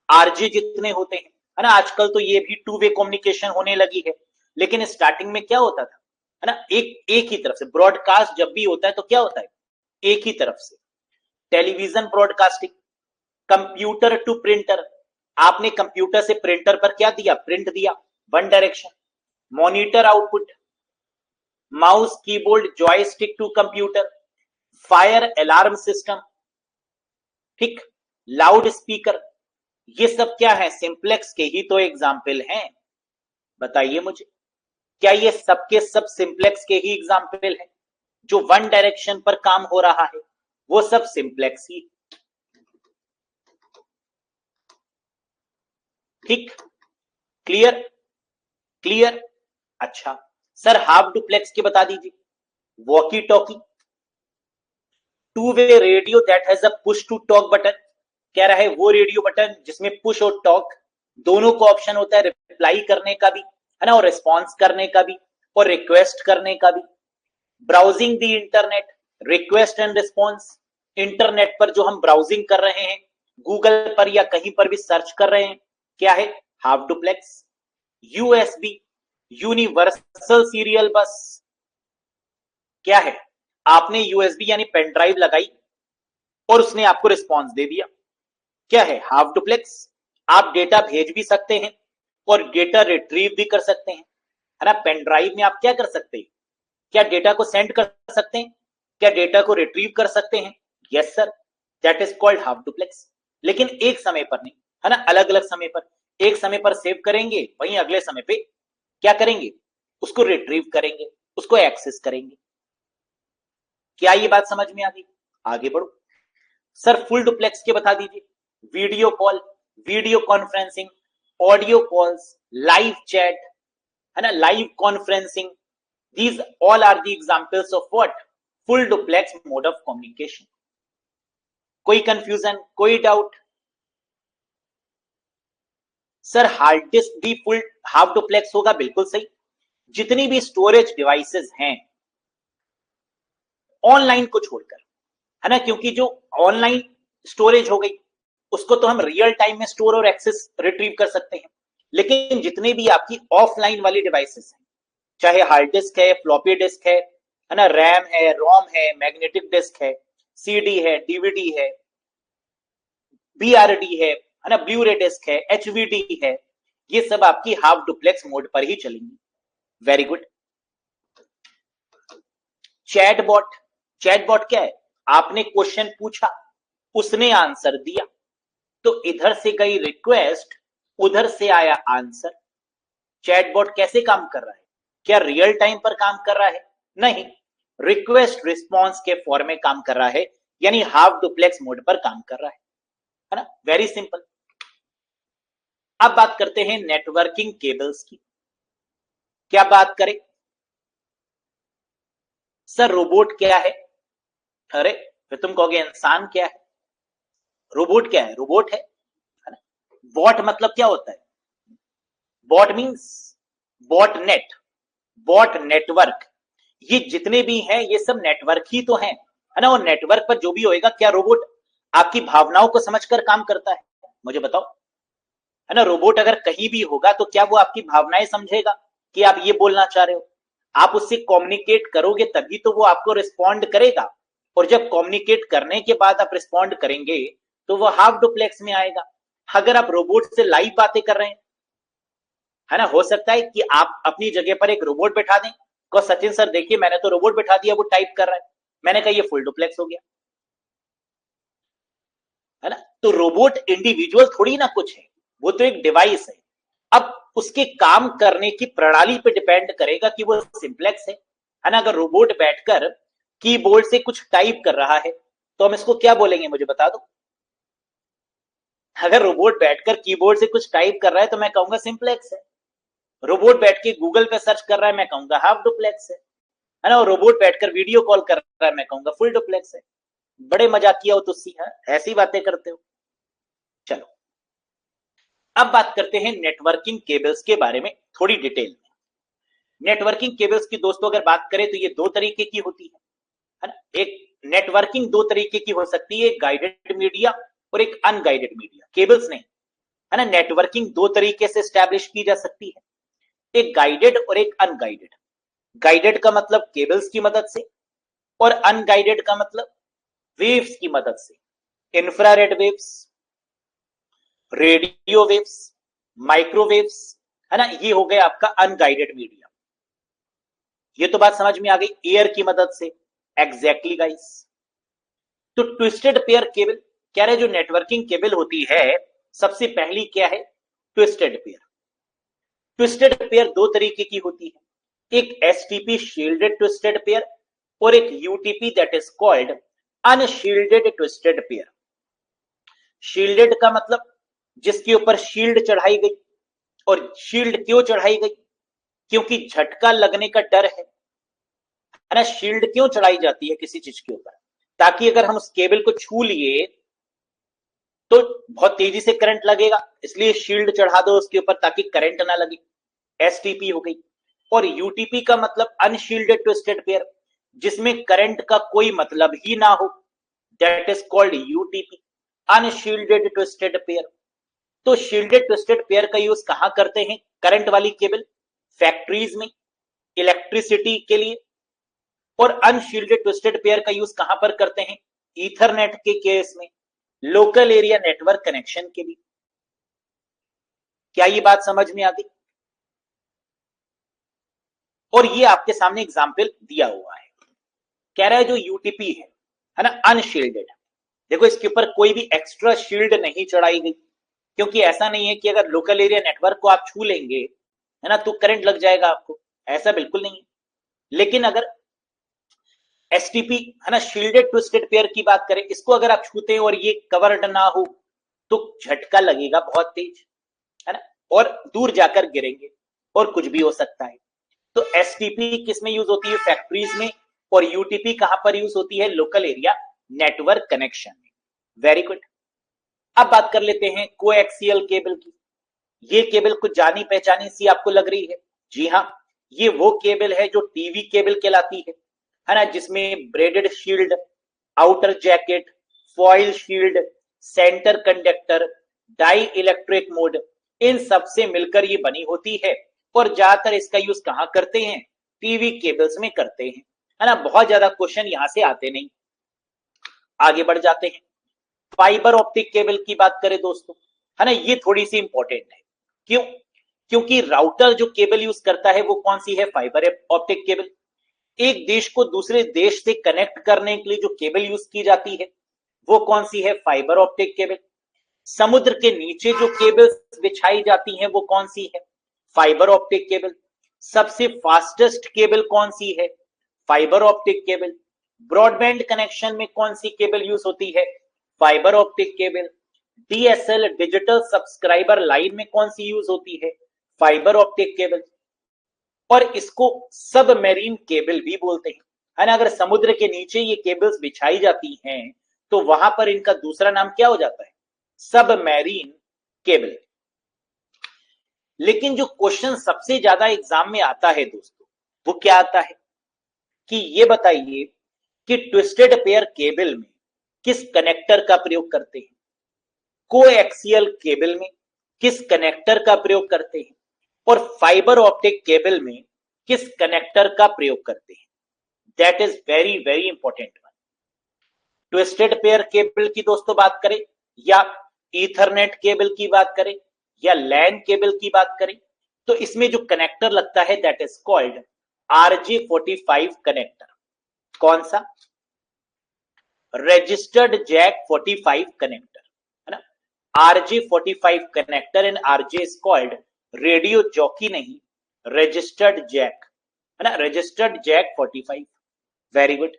आरजे जितने होते हैं, है ना, आजकल तो ये भी टू वे कम्युनिकेशन होने लगी है, लेकिन स्टार्टिंग में क्या होता था, है ना, एक एक ही तरफ से ब्रॉडकास्ट जब भी होता है तो क्या होता है, एक ही तरफ से। Television broadcasting, computer to printer, आपने कंप्यूटर से प्रिंटर पर क्या दिया, प्रिंट दिया, one direction. Monitor output, mouse keyboard joystick to computer, fire alarm system, ठीक, लाउड स्पीकर, ये सब क्या है, सिंप्लेक्स के ही तो एग्जाम्पल हैं। बताइए मुझे, क्या ये सबके सब सिंप्लेक्स के ही एग्जाम्पल है? जो वन डायरेक्शन पर काम हो रहा है वो सब सिंप्लेक्स ही, ठीक, क्लियर, क्लियर। अच्छा सर, हाफ डुप्लेक्स के बता दीजिए। Walkie talkie, two way radio that has a push to talk button, कह रहा है वो रेडियो बटन जिसमें पुश और टॉक दोनों को ऑप्शन होता है, रिप्लाई करने का भी, है ना, और रिस्पॉन्स करने का भी, और रिक्वेस्ट करने का भी। Browsing the internet, request and response, internet पर जो हम ब्राउजिंग कर रहे हैं, गूगल पर या कहीं पर भी सर्च कर रहे हैं, क्या है, half duplex. USB, universal serial बस, क्या है, आपने यूएसबी यानी पेन ड्राइव लगाई और उसने आपको रिस्पॉन्स दे दिया, क्या है, हाफ डुप्लेक्स। आप डेटा भेज भी सकते हैं और डेटा रिट्रीव भी कर सकते हैं, है ना, पेन ड्राइव में आप क्या कर सकते हैं, क्या डेटा को सेंड कर सकते हैं, क्या डेटा को रिट्रीव कर सकते हैं? Yes sir, that is called half duplex. लेकिन एक समय पर नहीं, है ना, अलग अलग समय पर। एक समय पर सेव करेंगे, वहीं अगले समय पे क्या करेंगे, उसको रिट्रीव करेंगे, उसको एक्सेस करेंगे। क्या ये बात समझ में आ गई? आगे बढ़ो सर, फुल डुप्लेक्स के बता दीजिए। Video call, video conferencing, audio calls, live chat, है ना, live conferencing, these all are the examples of what, full duplex mode of communication। कोई कंफ्यूजन, कोई डाउट? सर हार्ड डिस्क भी फुल हाफ डुप्लेक्स होगा, बिल्कुल सही। जितनी भी स्टोरेज डिवाइसेस हैं ऑनलाइन को छोड़कर, है ना, क्योंकि जो ऑनलाइन स्टोरेज हो गई उसको तो हम रियल टाइम में स्टोर और एक्सेस रिट्रीव कर सकते हैं, लेकिन जितने भी आपकी ऑफलाइन वाली डिवाइसेस हैं, चाहे हार्ड डिस्क है, फ्लॉपी डिस्क है ना, रैम है, रोम है, मैग्नेटिक डिस्क है, सीडी है, डीवीडी है, बीआरडी है ना, ब्लू रे डिस्क है, एचवीडी है, ये सब आपकी हाफ डुप्लेक्स मोड पर ही चलेंगी। Very good. चैटबॉट, चैटबॉट क्या है? आपने क्वेश्चन पूछा, उसने आंसर दिया, तो इधर से गई रिक्वेस्ट, उधर से आया आंसर। चैटबॉट कैसे काम कर रहा है? क्या रियल टाइम पर काम कर रहा है? नहीं, रिक्वेस्ट रिस्पॉन्स के फॉर्म में काम कर रहा है, यानी हाफ डुप्लेक्स मोड पर काम कर रहा है ना? Very simple. अब बात करते हैं नेटवर्किंग केबल्स की। क्या बात करें? सर रोबोट क्या है? अरे फिर तुम कहोगे इंसान क्या है? रोबोट क्या है? रोबोट है ना? बॉट मतलब क्या होता है? Bot means botnet, bot network. ये जितने भी हैं ये सब नेटवर्क ही तो हैं, है ना? और नेटवर्क पर जो भी होएगा, क्या रोबोट आपकी भावनाओं को समझकर काम करता है? मुझे बताओ, है ना? रोबोट अगर कहीं भी होगा तो क्या वो आपकी भावनाएं समझेगा कि आप ये बोलना चाह रहे हो? आप उससे कम्युनिकेट करोगे तभी तो वो आपको रिस्पॉन्ड करेगा, और जब कम्युनिकेट करने के बाद आप रिस्पॉन्ड करेंगे तो वो हाफ डुप्लेक्स में आएगा। अगर आप रोबोट से लाइव बातें कर रहे हैं, है ना, हो सकता है कि आप अपनी जगह पर एक रोबोट बैठा दें, को सचिन सर देखिए मैंने तो रोबोट बैठा दिया, वो टाइप कर रहा है। मैंने कहा ये फुल डुप्लेक्स हो गया, है ना? तो रोबोट इंडिविजुअल थोड़ी ना कुछ है, वो तो एक डिवाइस है। अब उसके काम करने की प्रणाली पे डिपेंड करेगा कि वो सिंप्लेक्स है ना? अगर रोबोट बैठकर कीबोर्ड से कुछ टाइप कर रहा है तो हम इसको क्या बोलेंगे, मुझे बता दो। अगर रोबोट बैठकर कीबोर्ड से कुछ टाइप कर रहा है तो मैं कहूंगा सिंप्लेक्स है। रोबोट बैठ के गूगल पे सर्च कर रहा है, मैं कहूंगा हाफ डुप्लेक्स है ना? और रोबोट बैठकर वीडियो कॉल कर रहा है, मैं कहूंगा फुल डुप्लेक्स है। बड़े मजाकिया हो तुसी, है ऐसी बातें करते हो। चलो अब बात करते हैं नेटवर्किंग केबल्स के बारे में थोड़ी डिटेल में। नेटवर्किंग केबल्स की दोस्तों अगर बात करें तो ये दो तरीके की होती है ना? एक नेटवर्किंग दो तरीके की हो सकती है, गाइडेड मीडिया और एक अनगाइडेड मीडिया। केबल्स नहीं, है ना? नेटवर्किंग दो तरीके से स्टैब्लिश की जा सकती है, एक गाइडेड और एक अनगाइडेड। गाइडेड का मतलब केबल्स की मदद से, और अनगाइडेड का मतलब वेव्स की मदद से। Infrared waves, radio waves, microwaves, है ना? ये हो गया आपका अनगाइडेड मीडिया। ये तो बात समझ में आ गई, एयर की मदद से। Exactly guys. तो ट्विस्टेड पेयर केबल क्या है? जो नेटवर्किंग केबल होती है सबसे पहली क्या है? Twisted pair. ट्विस्टेड पेयर दो तरीके की होती है, एक एसटीपी शील्डेड ट्विस्टेड पेयर और एक UTP that is called unshielded twisted pair. Shielded का मतलब जिसके ऊपर शील्ड चढ़ाई गई, और शील्ड क्यों चढ़ाई गई? क्योंकि झटका लगने का डर है ना? शील्ड क्यों चढ़ाई जाती है किसी चीज के ऊपर? ताकि अगर हम उस केबल को छू लिए तो बहुत तेजी से करंट लगेगा, इसलिए शील्ड चढ़ा दो उसके ऊपर ताकि करंट ना लगे। एसटीपी हो गई। और यूटीपी का मतलब अनशील्डेड ट्विस्टेड पेयर, जिसमें करंट का कोई मतलब ही ना हो, that is called UTP, unshielded twisted pair. तो शील्डेड ट्विस्टेड पेयर का यूज कहां करते हैं? करंट वाली केबल, फैक्ट्रीज में, इलेक्ट्रिसिटी के लिए। और अनशील्डेड ट्विस्टेड पेयर का यूज कहां पर करते हैं? ईथरनेट के केस में, लोकल एरिया नेटवर्क कनेक्शन के लिए। क्या ये बात समझ में आ गई? और ये आपके सामने एग्जाम्पल दिया हुआ है, कह रहा है जो यूटीपी है ना, अनशील्डेड। देखो इसके ऊपर कोई भी एक्स्ट्रा शील्ड नहीं चढ़ाई गई, क्योंकि ऐसा नहीं है कि अगर लोकल एरिया नेटवर्क को आप छू लेंगे, है ना, तो करंट लग जाएगा आपको, ऐसा बिल्कुल नहीं है। लेकिन अगर एसटीपी, है ना, शील्डेड ट्विस्टेड पेयर की बात करें, इसको अगर आप छूते हैं और ये कवर्ड ना हो तो झटका लगेगा बहुत तेज, है ना, और दूर जाकर गिरेंगे और कुछ भी हो सकता है। तो एसटीपी किस में यूज होती है? फैक्ट्रीज में। और यूटीपी कहां पर यूज होती है? लोकल एरिया नेटवर्क कनेक्शन में। Very good. अब बात कर लेते हैं कोएक्सियल केबल की। ये केबल कुछ जानी पहचानी सी आपको लग रही है? जी हाँ, ये वो केबल है जो टीवी केबल कहलाती है ना, जिसमें braided shield, outer jacket, foil shield, centre conductor, dielectric mode, इन सब से मिलकर ये बनी होती है। और ज्यादातर इसका यूज कहां करते हैं? टीवी केबल्स में करते हैं, है ना? बहुत ज्यादा क्वेश्चन यहां से आते नहीं। आगे बढ़ जाते हैं। फाइबर ऑप्टिक केबल की बात करें दोस्तों, है ना, ये थोड़ी सी इंपॉर्टेंट है। क्यों? क्योंकि राउटर जो केबल यूज करता है वो कौन सी है? Fibre optic cable. एक देश को दूसरे देश से कनेक्ट करने के लिए जो केबल यूज की जाती है वो कौन सी है? Fibre optic cable. समुद्र के नीचे जो केबल्स बिछाई जाती हैं वो कौन सी है? Fibre optic cable. सबसे फास्टेस्ट केबल कौन सी है? Fibre optic cable. Broadband connection में कौन सी केबल यूज होती है? Fibre optic cable. DSL digital subscriber line में कौन सी यूज होती है? Fibre optic cable. और इसको सब मैरीन केबल भी बोलते हैं, है ना। अगर समुद्र के नीचे ये केबल्स बिछाई जाती हैं तो वहां पर इनका दूसरा नाम क्या हो जाता है? सब मैरीन केबल। लेकिन जो क्वेश्चन सबसे ज्यादा एग्जाम में आता है दोस्तों, वो क्या आता है कि ये बताइए कि ट्विस्टेड पेयर केबल में किस कनेक्टर का प्रयोग करते हैं? कोएक्सियल केबल में किस कनेक्टर का प्रयोग करते हैं? और फाइबर ऑप्टिक केबल में किस कनेक्टर का प्रयोग करते हैं? That is very very important one. Twisted pair cable की दोस्तों बात करें, या ईथरनेट केबल की बात करें, या लैन केबल की बात करें, तो इसमें जो कनेक्टर लगता है that is called RJ45 connector. कौन सा? रजिस्टर्ड जैक 45 कनेक्टर, है ना। RJ45 connector in RJ is called radio jockey, नहीं, रजिस्टर्ड जैक, है ना, registered jack 45। Very good.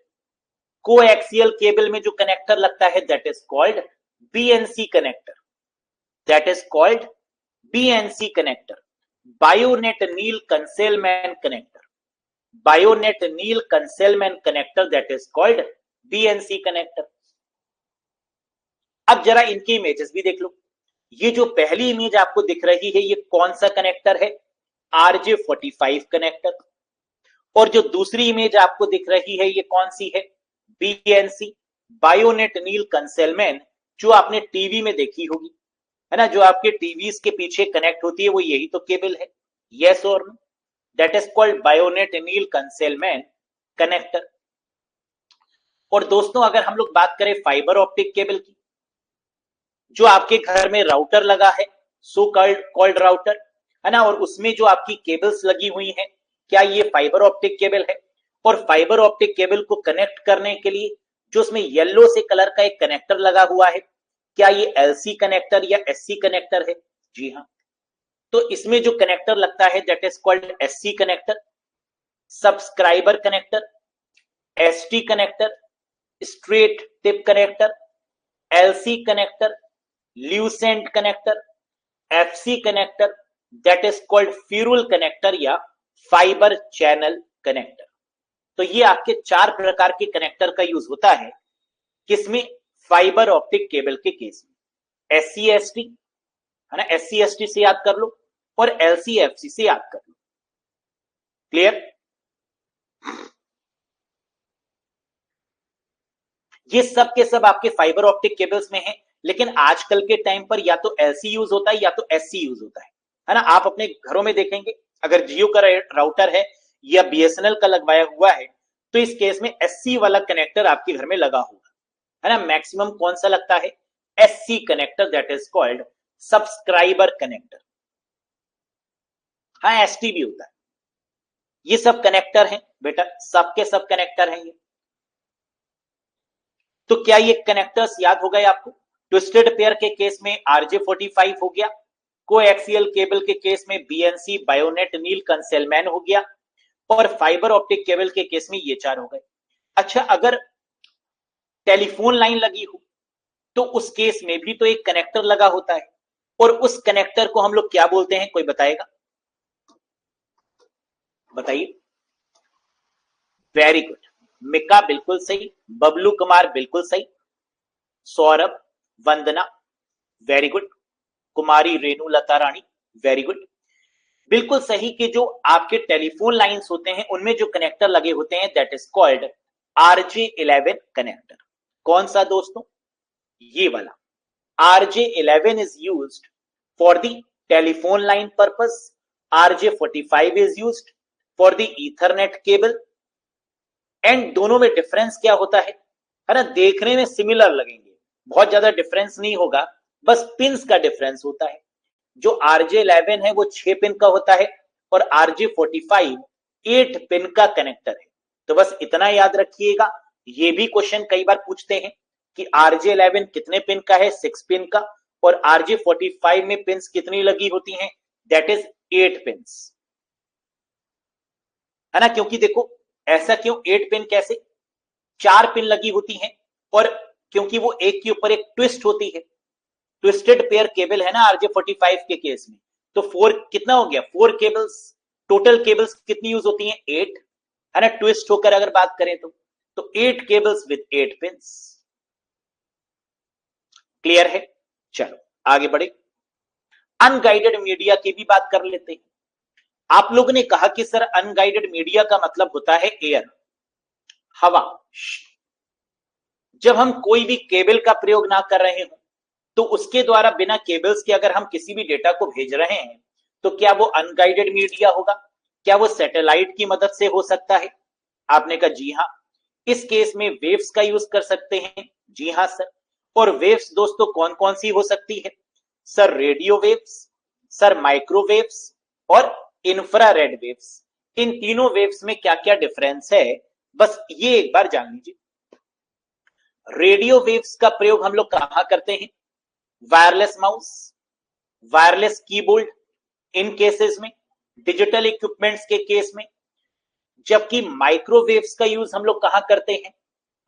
Coaxial cable में जो कनेक्टर लगता है that is called BNC connector, that is called BNC connector. Bayonet Neill Concelman connector, bayonet Neill Concelman connector, that is called BNC connector. अब जरा इनकी images भी देख लो। ये जो पहली इमेज आपको दिख रही है ये कौन सा कनेक्टर है? RJ45 connector. और जो दूसरी इमेज आपको दिख रही है ये कौन सी है? BNC, बायोनेट नील कंसेलमैन, जो आपने टीवी में देखी होगी, है ना, जो आपके टीवीज के पीछे कनेक्ट होती है, वो यही तो केबल है। यस और no? That is called bayonet Neill Concelman connector. और दोस्तों अगर हम लोग बात करें फाइबर ऑप्टिक केबल की, जो आपके घर में राउटर लगा है, सो कॉल्ड राउटर, है ना, और उसमें जो आपकी केबल्स लगी हुई हैं, क्या ये फाइबर ऑप्टिक केबल है? और फाइबर ऑप्टिक केबल को कनेक्ट करने के लिए जो उसमें येलो से कलर का एक कनेक्टर लगा हुआ है, क्या ये LC कनेक्टर या SC कनेक्टर है? जी हाँ। तो इसमें जो कनेक्टर लगता है that is called SC connector. Subscriber connector, ST connector, straight tip connector, LC connector, Lucent connector, FC connector, that is called funeral connector या फाइबर चैनल कनेक्टर। तो ये आपके 4 प्रकार के कनेक्टर का यूज होता है किसमें? फाइबर ऑप्टिक केबल के केस में। SC/ST, है ना, SC/ST से याद कर लो, और LC/FC से याद कर लो। क्लियर? ये सब के सब आपके फाइबर ऑप्टिक केबल्स में है। लेकिन आजकल के टाइम पर या तो LC यूज होता है या तो SC यूज होता है ना। आप अपने घरों में देखेंगे अगर जियो का राउटर है या BSNL का लगवाया हुआ है तो इस केस में SC वाला कनेक्टर आपके घर में लगा होगा, है ना। मैक्सिमम कौन सा लगता है? SC connector, that is called subscriber connector. हाँ, ST भी होता है। ये सब कनेक्टर हैं बेटा, सबके सब कनेक्टर हैं ये। तो क्या ये कनेक्टर्स याद हो गए आपको? ट्विस्टेड पेयर के केस में RJ45 हो गया, कोएक्सियल केबल के केस में BNC, बायोनेट नील कंसेलमैन हो गया, और फाइबर ऑप्टिक केबल के केस में ये 4 हो गए। अच्छा, अगर टेलीफोन लाइन लगी हो तो उस केस में भी तो एक कनेक्टर लगा होता है, और उस कनेक्टर को हम लोग क्या बोलते हैं? कोई बताएगा? बताइए। वेरी गुड, मिका बिल्कुल सही, बबलू कुमार बिल्कुल सही, सौरभ, वंदना वेरी गुड, कुमारी रेणु लता रानी वेरी गुड, बिल्कुल सही कि जो आपके टेलीफोन लाइंस होते हैं उनमें जो कनेक्टर लगे होते हैं that is called RJ11 connector. कौन सा दोस्तों? ये वाला RJ11 is used for the telephone line purpose, RJ45 is used for the ethernet cable, and दोनों में डिफरेंस क्या होता है ना, देखने में सिमिलर लगेंगे, बहुत ज्यादा डिफरेंस नहीं होगा, बस पिंस का डिफरेंस होता है। जो RJ11 है वो 6 पिन का होता है और RJ45 8 पिन का कनेक्टर है। तो बस इतना याद रखिएगा। ये भी क्वेश्चन कई बार पूछते हैं कि RJ11 कितने पिन का है, 6 पिन का, और RJ45 में पिन्स कितनी लगी होती हैं, दैट इज 8 पिन्स, है ना। क्योंकि देखो ऐसा क्यों, 8 पिन कैसे, 4 पिन लगी होती हैं, और क्योंकि वो एक के ऊपर एक ट्विस्ट होती है, ट्विस्टेड पेयर केबल है ना RJ45 के केस में, तो 4 कितना हो गया, 4 केबल्स, टोटल केबल्स कितनी यूज होती हैं, 8, है ना, ट्विस्ट होकर अगर बात करें तो 8 केबल्स विद 8 पिन्स। क्लियर है, चलो आगे बढ़े। अनगाइडेड मीडिया की भी बात कर लेते हैं। आप लोगों ने कहा कि सर अनगाइडेड मीडिया का मतलब होता है एयर, हवा। जब हम कोई भी केबल का प्रयोग ना कर रहे हो तो उसके द्वारा बिना केबल्स के अगर हम किसी भी डेटा को भेज रहे हैं तो क्या वो अनगाइडेड मीडिया होगा, क्या वो सैटेलाइट की मदद से हो सकता है। आपने कहा जी हां। इस केस में वेव्स का यूज कर सकते हैं, जी हां सर। और वेव्स दोस्तों कौन कौन सी हो सकती है, sir radio waves, sir microwaves और इंफ्रारेड वेव्स। इन तीनों वेव्स में क्या क्या डिफरेंस है, बस ये एक बार जान लीजिए। रेडियो वेव्स का प्रयोग हम लोग कहां करते हैं, वायरलेस माउस, वायरलेस कीबोर्ड इन केसेस में, डिजिटल इक्विपमेंट्स के केस में। जबकि माइक्रोवेव्स का यूज हम लोग कहां करते हैं,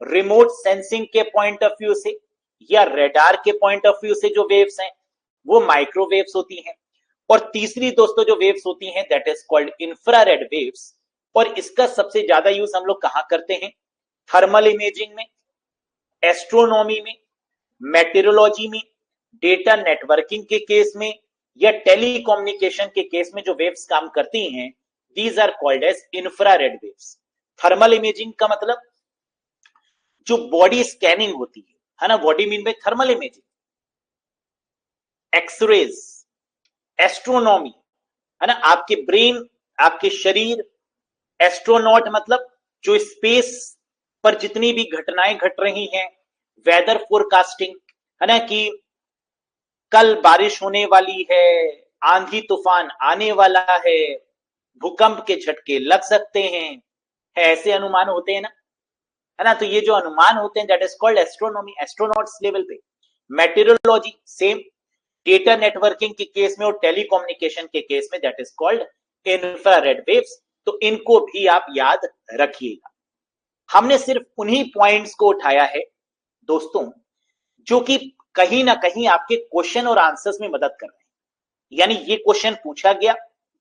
रिमोट सेंसिंग के पॉइंट ऑफ व्यू से या रेडार के पॉइंट ऑफ व्यू से जो वेव्स हैं वो माइक्रोवेव्स होती हैं। और तीसरी दोस्तों जो वेव्स होती हैं that is called infrared waves. और इसका सबसे ज्यादा यूज हम लोग कहां करते हैं, थर्मल इमेजिंग में, एस्ट्रोनॉमी में, मेटेरोलॉजी में, डेटा नेटवर्किंग के केस में, या टेलीकम्युनिकेशन के केस में जो वेव्स काम करती हैं, these are called as infrared waves. Thermal imaging का मतलब जो बॉडी स्कैनिंग होती है ना, body mean by thermal imaging, x rays, astronomy, है ना, आपके ब्रेन, आपके शरीर, एस्ट्रोनॉट मतलब जो स्पेस पर जितनी भी घटनाएं घट रही हैं, वेदर फोरकास्टिंग, है ना, कि कल बारिश होने वाली है, आंधी तूफान आने वाला है, भूकंप के झटके लग सकते हैं, है ऐसे अनुमान होते हैं ना, है ना। तो ये जो अनुमान होते हैं that is called astronomy, astronauts level पे। मेटेरियोलॉजी सेम, डेटा नेटवर्किंग के केस में और टेलीकम्युनिकेशन के केस में that is called infrared waves. तो इनको भी आप याद रखिएगा। हमने सिर्फ उन्हीं पॉइंट्स को उठाया है दोस्तों जो कि कहीं ना कहीं आपके क्वेश्चन और आंसर्स में मदद कर रहे हैं। यानी ये क्वेश्चन पूछा गया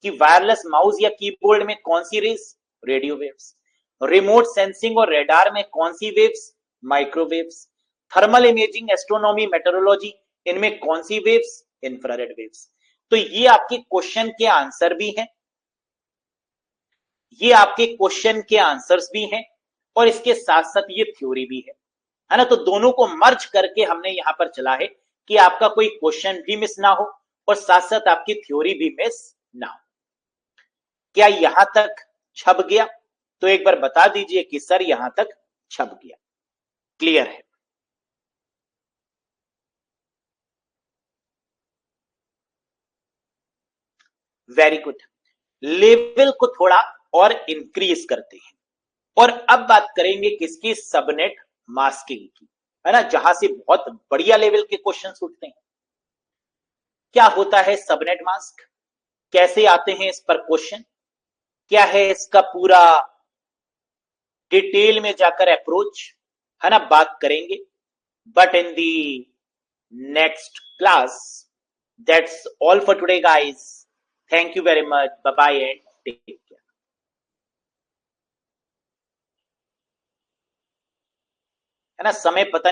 कि वायरलेस माउस या कीबोर्ड में कौन सी rays, radio waves, remote sensing और रेडार में कौन सी waves, microwaves, thermal imaging, astronomy, metrology, इनमें कौन सी वेव्स, इंफ्रारेड वेव्स। तो ये आपके क्वेश्चन के आंसर भी हैं, ये आपके क्वेश्चन के आंसर्स भी हैं, और इसके साथ साथ ये थ्योरी भी है ना। तो दोनों को मर्ज करके हमने यहां पर चला है कि आपका कोई क्वेश्चन भी मिस ना हो और साथ साथ आपकी थ्योरी भी मिस ना हो। क्या यहां तक छप गया, तो एक बार बता दीजिए कि सर यहां तक छप गया। क्लियर है, वेरी गुड। लेवल को थोड़ा और इंक्रीज करते हैं और अब बात करेंगे किसकी, सबनेट मास्किंग की, है ना, जहां से बहुत बढ़िया लेवल के क्वेश्चन उठते हैं। क्या होता है सबनेट मास्क, कैसे आते हैं इस पर क्वेश्चन, क्या है इसका पूरा डिटेल में जाकर अप्रोच, है ना, बात करेंगे। But in the next class, that's all for today guys. Thank you very much, bye bye and take care. है ना, समय पता